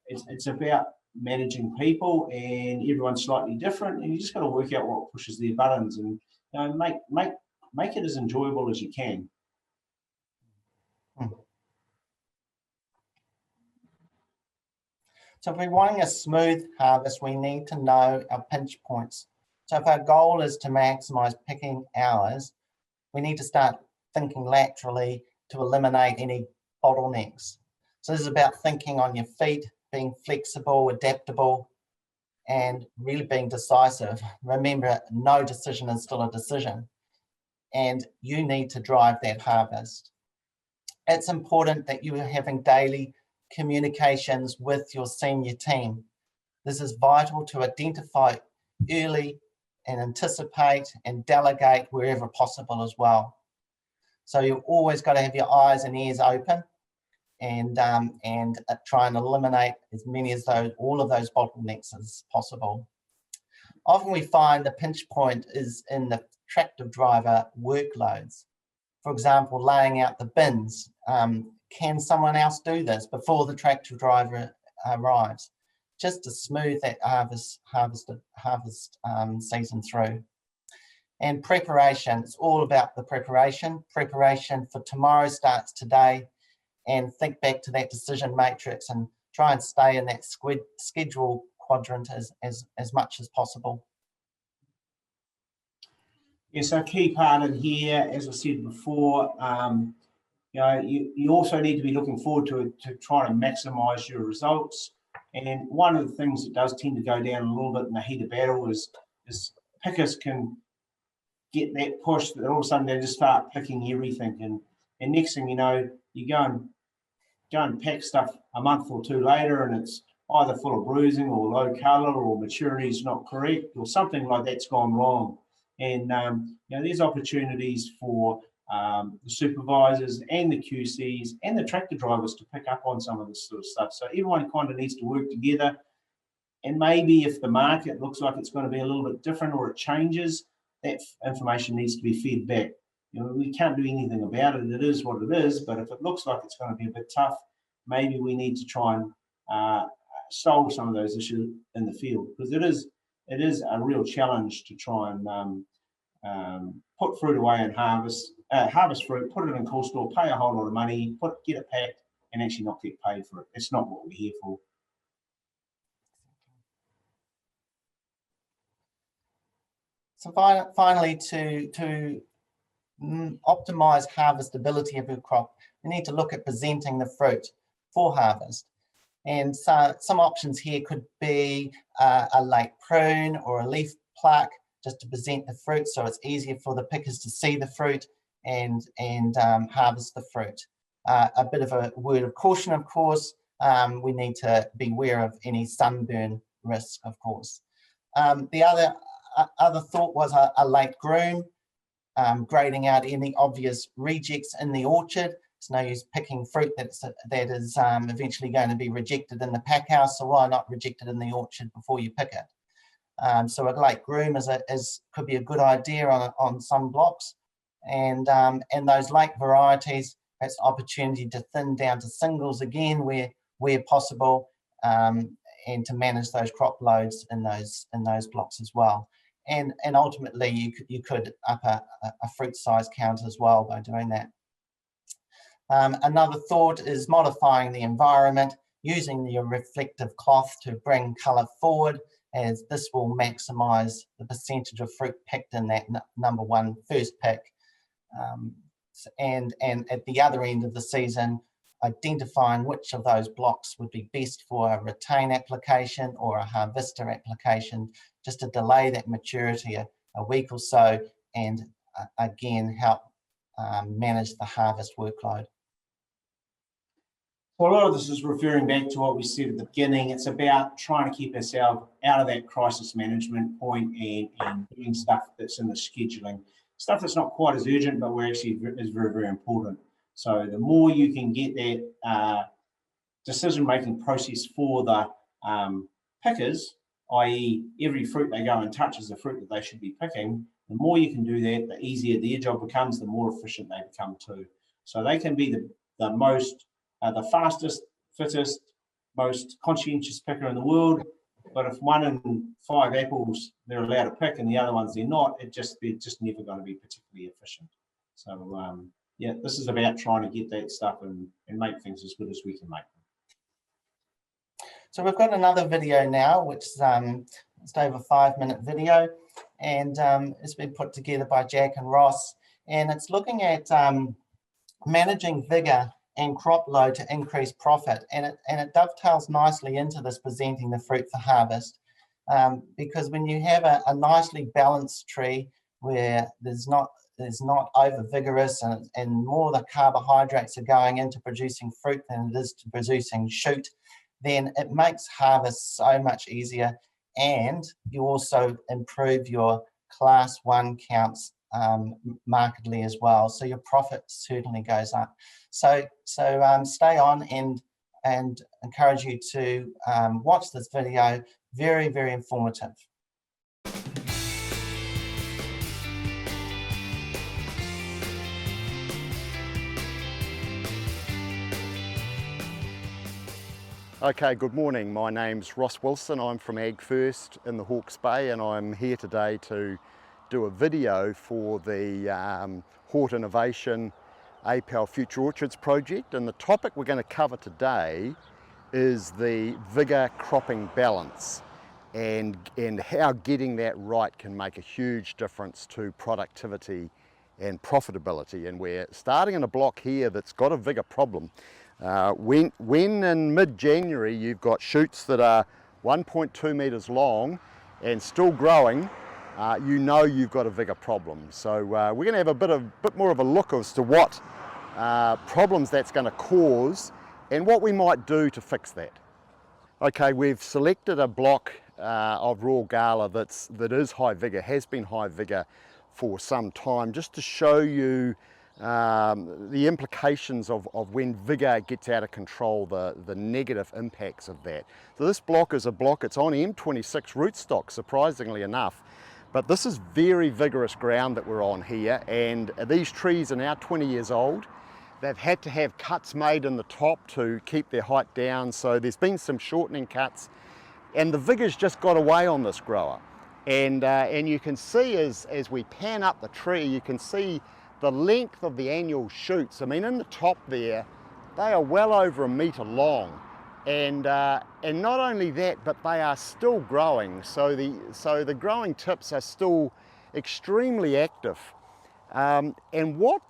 it's about managing people, and everyone's slightly different, and you just got to work out what pushes their buttons, and make it as enjoyable as you can. So if we're wanting a smooth harvest, we need to know our pinch points. So if our goal is to maximize picking hours, we need to start thinking laterally to eliminate any bottlenecks. So this is about thinking on your feet, being flexible, adaptable, and really being decisive. Remember, no decision is still a decision, and you need to drive that harvest. It's important that you are having daily communications with your senior team. This is vital to identify early and anticipate and delegate wherever possible as well. So you've always got to have your eyes and ears open, and try and eliminate as many as all of those bottlenecks as possible. Often we find the pinch point is in the tractor driver workloads. For example, laying out the bins. Can someone else do this before the tractor driver arrives, just to smooth that harvest season through? And preparation, it's all about the preparation. Preparation for tomorrow starts today, and think back to that decision matrix and try and stay in that schedule quadrant as much as possible. Yeah, so a key part in here, as I said before, you also need to be looking forward to trying to maximise your results. And one of the things that does tend to go down a little bit in the heat of battle is pickers can get that push that all of a sudden they just start picking everything, and next thing you know, you go and pack stuff a month or two later, and it's either full of bruising or low colour or maturity is not correct or something like that's gone wrong. And there's opportunities for the supervisors and the QCs and the tractor drivers to pick up on some of this sort of stuff. So everyone kind of needs to work together. And maybe if the market looks like it's going to be a little bit different or it changes, that information needs to be fed back. We can't do anything about it. It is what it is. But if it looks like it's going to be a bit tough, maybe we need to try and solve some of those issues in the field, because it is a real challenge to try and put fruit away and harvest fruit, put it in cool store, pay a whole lot of money, get it packed, and actually not get paid for it. It's not what we're here for. So finally, to optimize harvestability of your crop, we need to look at presenting the fruit for harvest. And so some options here could be a late prune or a leaf pluck, just to present the fruit so it's easier for the pickers to see the fruit and harvest the fruit. A bit of a word of caution, of course, we need to be aware of any sunburn risk, of course. The other thought was a late groom, grading out any obvious rejects in the orchard. It's no use picking fruit that is eventually going to be rejected in the pack house, so why not reject it in the orchard before you pick it? So a late groom could be a good idea on some blocks, and those late varieties, that's an opportunity to thin down to singles again where possible, and to manage those crop loads in those blocks as well. And ultimately you could up a fruit size count as well by doing that. Another thought is modifying the environment, using the reflective cloth to bring colour forward, as this will maximise the percentage of fruit picked in that number one first pick. And at the other end of the season, identifying which of those blocks would be best for a retain application or a harvester application, just to delay that maturity a week or so, and again help manage the harvest workload. Well, a lot of this is referring back to what we said at the beginning. It's about trying to keep ourselves out of that crisis management point and doing stuff that's in the scheduling. Stuff that's not quite as urgent, but we're actually is very, very important. So the more you can get that decision-making process for the pickers, i.e. every fruit they go and touch is the fruit that they should be picking, the more you can do that, the easier their job becomes, the more efficient they become too. So they can be the fastest, fittest, most conscientious picker in the world, but if 1 in 5 apples they're allowed to pick and the other ones they're not, they're just never going to be particularly efficient. So yeah, this is about trying to get that stuff and make things as good as we can make them. So we've got another video now, which is just over 5-minute video, and it's been put together by Jack and Ross, and it's looking at managing vigor and crop load to increase profit, and it dovetails nicely into this presenting the fruit for harvest, because when you have a nicely balanced tree where there's not over vigorous and more the carbohydrates are going into producing fruit than it is to producing shoot, then it makes harvest so much easier, and you also improve your class 1 counts markedly as well. So your profit certainly goes up. So stay on and encourage you to watch this video. Very, very informative. Okay, good morning. My name's Ross Wilson. I'm from Ag First in the Hawke's Bay, and I'm here today to do a video for the Hort Innovation APAL Future Orchards project. And the topic we're going to cover today is the vigor cropping balance and how getting that right can make a huge difference to productivity and profitability. And we're starting in a block here that's got a vigor problem. When in mid-January you've got shoots that are 1.2 metres long and still growing, you know you've got a vigor problem. So we're going to have a bit more of a look as to what problems that's going to cause and what we might do to fix that. Okay, we've selected a block of raw gala that is high vigor, has been high vigor for some time, just to show you the implications of when vigor gets out of control, the negative impacts of that. So this block is a block, it's on M26 rootstock, surprisingly enough, but this is very vigorous ground that we're on here, and these trees are now 20 years old. They've had to have cuts made in the top to keep their height down, so there's been some shortening cuts, and the vigor's just got away on this grower. And you can see as we pan up the tree, you can see the length of the annual shoots. I mean, in the top there, they are well over 1 metre long, and not only that, but they are still growing. So the growing tips are still extremely active. And what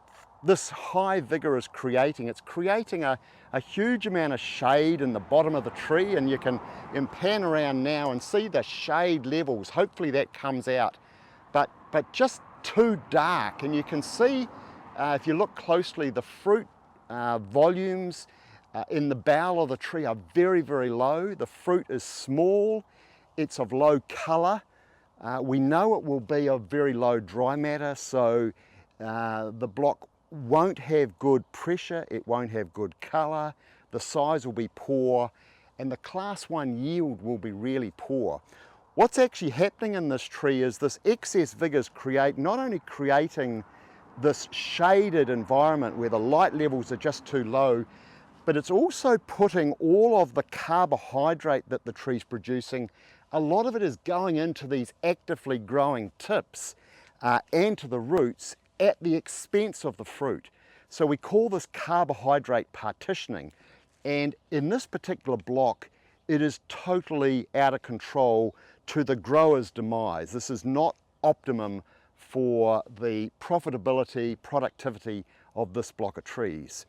this high vigor is creating, it's creating a huge amount of shade in the bottom of the tree, and you can pan around now and see the shade levels. Hopefully that comes out, but just too dark. And you can see, if you look closely, the fruit volumes in the bowl of the tree are very, very low. The fruit is small, it's of low colour. We know it will be of very low dry matter, so the block won't have good pressure, it won't have good colour, the size will be poor, and the class 1 yield will be really poor. What's actually happening in this tree is this excess vigors not only creating this shaded environment where the light levels are just too low, but it's also putting all of the carbohydrate that the tree's producing, a lot of it is going into these actively growing tips and to the roots at the expense of the fruit. So we call this carbohydrate partitioning, and in this particular block it is totally out of control to the grower's demise. This is not optimum for the profitability, productivity of this block of trees.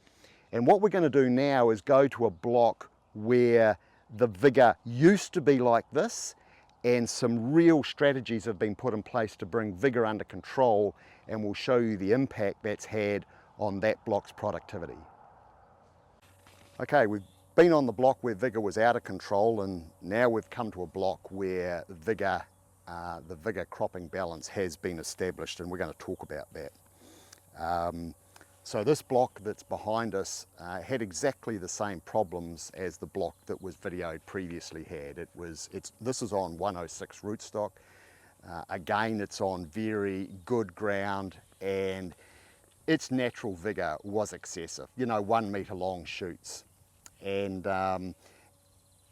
And what we're going to do now is go to a block where the vigor used to be like this, and some real strategies have been put in place to bring vigor under control, and we'll show you the impact that's had on that block's productivity. Okay, we've been on the block where vigor was out of control, and now we've come to a block where the vigor cropping balance has been established, and we're going to talk about that. So this block that's behind us had exactly the same problems as the block that was videoed previously had. This is on 106 rootstock. Again, it's on very good ground, and its natural vigor was excessive, 1 metre long shoots. And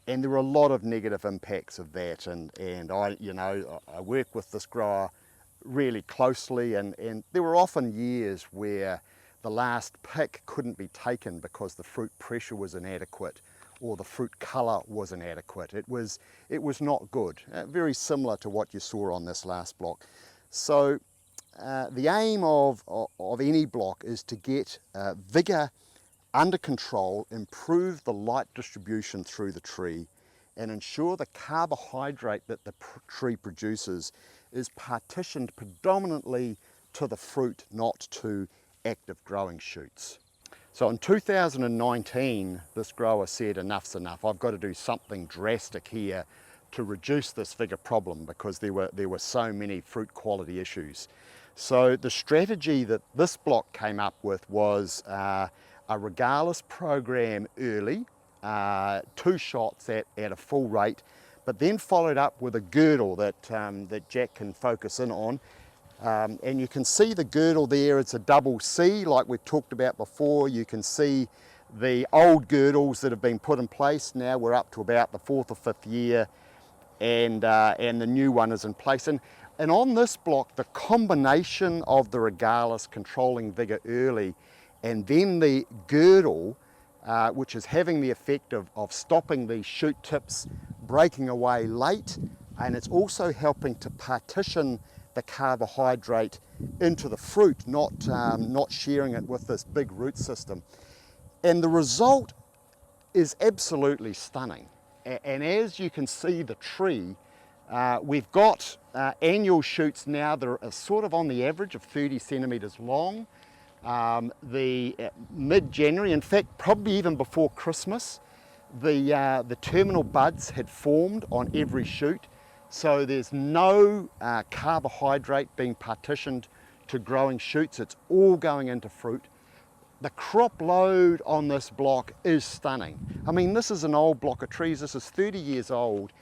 And there are a lot of negative impacts of that, and I work with this grower really closely, and there were often years where the last pick couldn't be taken because the fruit pressure was inadequate or the fruit colour was inadequate. It was not good, very similar to what you saw on this last block. So the aim of any block is to get vigour under control, improve the light distribution through the tree, and ensure the carbohydrate that the tree produces is partitioned predominantly to the fruit, not to active growing shoots. So in 2019, this grower said, enough's enough. I've got to do something drastic here to reduce this vigour problem because there were so many fruit quality issues. So the strategy that this block came up with was a regalis program early, 2 shots at a full rate, but then followed up with a girdle that Jack can focus in on. And you can see the girdle there, it's a double C like we've talked about before. You can see the old girdles that have been put in place. Now we're up to about the 4th or 5th year, and the new one is in place. And on this block, the combination of the regalis controlling vigour early and then the girdle, which is having the effect of stopping the shoot tips breaking away late, and it's also helping to partition the carbohydrate into the fruit, not sharing it with this big root system. And the result is absolutely stunning. And as you can see the tree, we've got annual shoots now that are sort of on the average of 30 centimetres long. The mid-January, in fact probably even before Christmas, the terminal buds had formed on every shoot, so there's no carbohydrate being partitioned to growing shoots. It's all going into fruit. The crop load on this block is stunning. I mean, this is an old block of trees. This is 30 years old,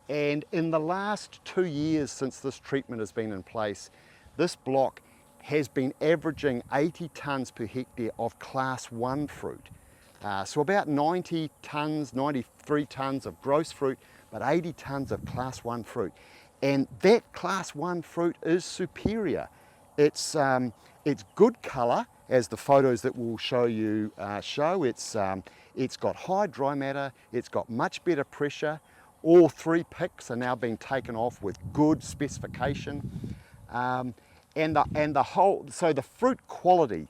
and in the last 2 years since this treatment has been in place, this block has been averaging 80 tonnes per hectare of class 1 fruit. So about 90 tonnes, 93 tonnes of gross fruit, but 80 tonnes of class 1 fruit. And that class 1 fruit is superior. It's good colour, as the photos that we'll show you show. It's got high dry matter, it's got much better pressure. All 3 picks are now being taken off with good specification. So the fruit quality,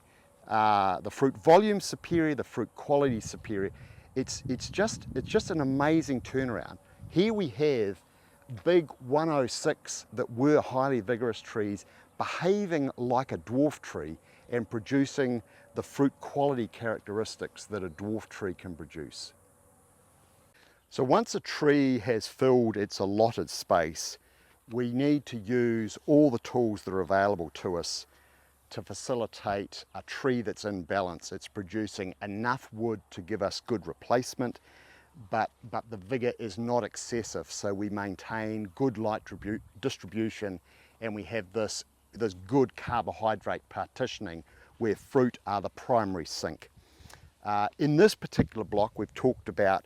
the fruit volume superior, the fruit quality superior. It's just an amazing turnaround. Here we have big 106 that were highly vigorous trees behaving like a dwarf tree and producing the fruit quality characteristics that a dwarf tree can produce. So once a tree has filled its allotted space, we need to use all the tools that are available to us to facilitate a tree that's in balance. It's producing enough wood to give us good replacement, but the vigour is not excessive, so we maintain good light distribution, and we have this good carbohydrate partitioning where fruit are the primary sink. In this particular block, we've talked about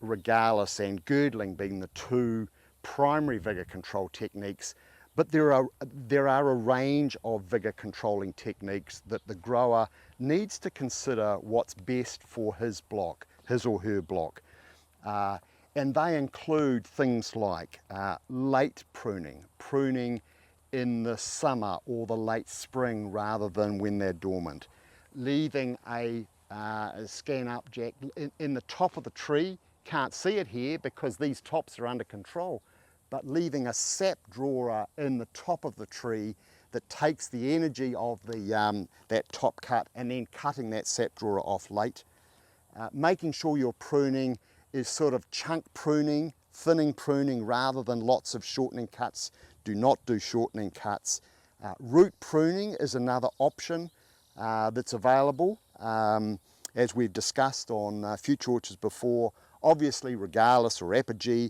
regalis and girdling being the 2 primary vigour control techniques, but there are a range of vigour controlling techniques that the grower needs to consider what's best for his block, his or her block. And they include things like late pruning in the summer or the late spring rather than when they're dormant, leaving a scan up, Jack, in the top of the tree. Can't see it here because these tops are under control, but leaving a sap drawer in the top of the tree that takes the energy of that top cut and then cutting that sap drawer off late. Making sure your pruning is sort of chunk pruning, thinning pruning rather than lots of shortening cuts. Do not do shortening cuts. Root pruning is another option that's available. As we've discussed on Future Orchards before, obviously regalis or apogee,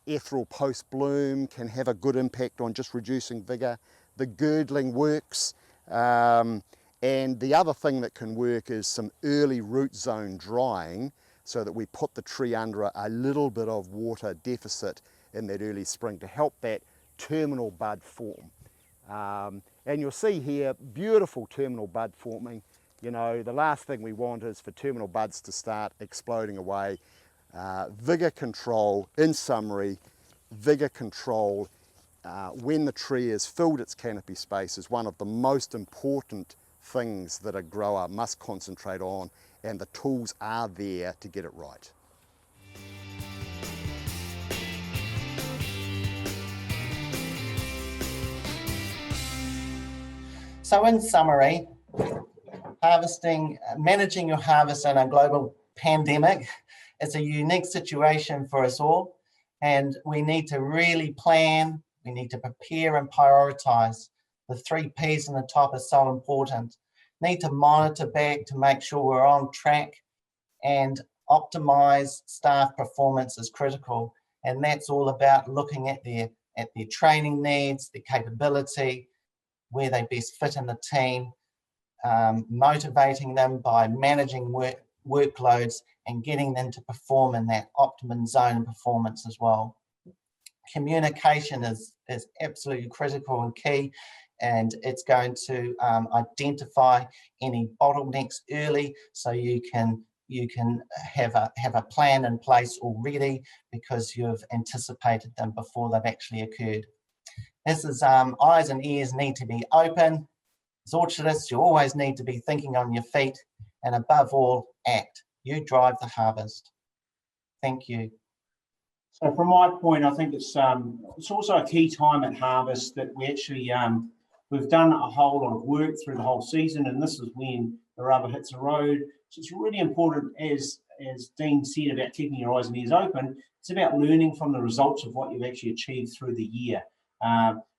ethereal post-bloom can have a good impact on just reducing vigour. The girdling works, and the other thing that can work is some early root zone drying so that we put the tree under a little bit of water deficit in that early spring to help that terminal bud form. And you'll see here beautiful terminal bud forming. You know, the last thing we want is for terminal buds to start exploding away. Vigor control, in summary, vigor control when the tree has filled its canopy space is one of the most important things that a grower must concentrate on, and the tools are there to get it right. So in summary, managing your harvest in a global pandemic is a unique situation for us all, and we need to really plan, we need to prepare and prioritise. The 3 Ps in the top are so important. Need to monitor back to make sure we're on track, and optimise staff performance is critical, and that's all about looking at their training needs, their capability, where they best fit in the team, motivating them by managing workloads and getting them to perform in that optimum zone of performance as well. Communication is absolutely critical and key, and it's going to identify any bottlenecks early, so you can have a plan in place already because you've anticipated them before they've actually occurred. This is eyes and ears need to be open. As orchardists, you always need to be thinking on your feet, and above all, act. You drive the harvest. Thank you. So from my point, I think it's also a key time at harvest that we actually, we've done a whole lot of work through the whole season, and this is when the rubber hits the road. So it's really important, as Dean said, about keeping your eyes and ears open. It's about learning from the results of what you've actually achieved through the year.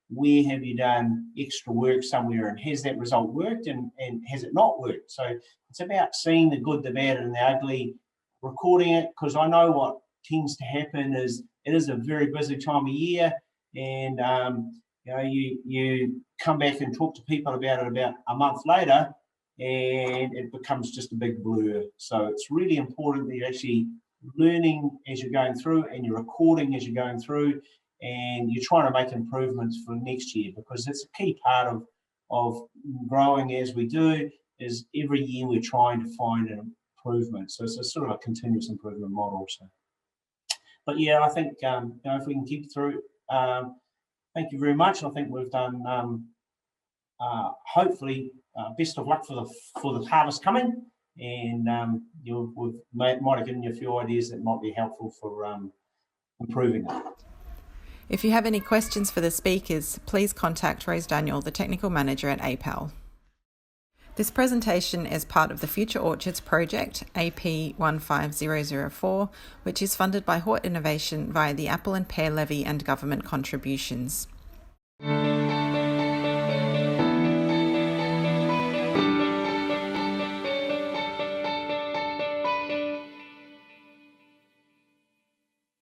Where have you done extra work somewhere, and has that result worked, and has it not worked? So it's about seeing the good, the bad and the ugly, recording it, because I know what tends to happen is it is a very busy time of year, and you come back and talk to people about it about a month later, and it becomes just a big blur. So it's really important that you're actually learning as you're going through, and you're recording as you're going through, and you're trying to make improvements for next year, because it's a key part of growing as we do, is every year we're trying to find an improvement. So it's a sort of a continuous improvement model. So, but yeah, I think if we can keep through, thank you very much. I think we've done hopefully best of luck for the harvest coming, and we might have given you a few ideas that might be helpful for improving it. If you have any questions for the speakers, please contact Rose Daniel, the Technical Manager at APAL. This presentation is part of the Future Orchards project, AP 15004, which is funded by Hort Innovation via the Apple and Pear Levy and government contributions.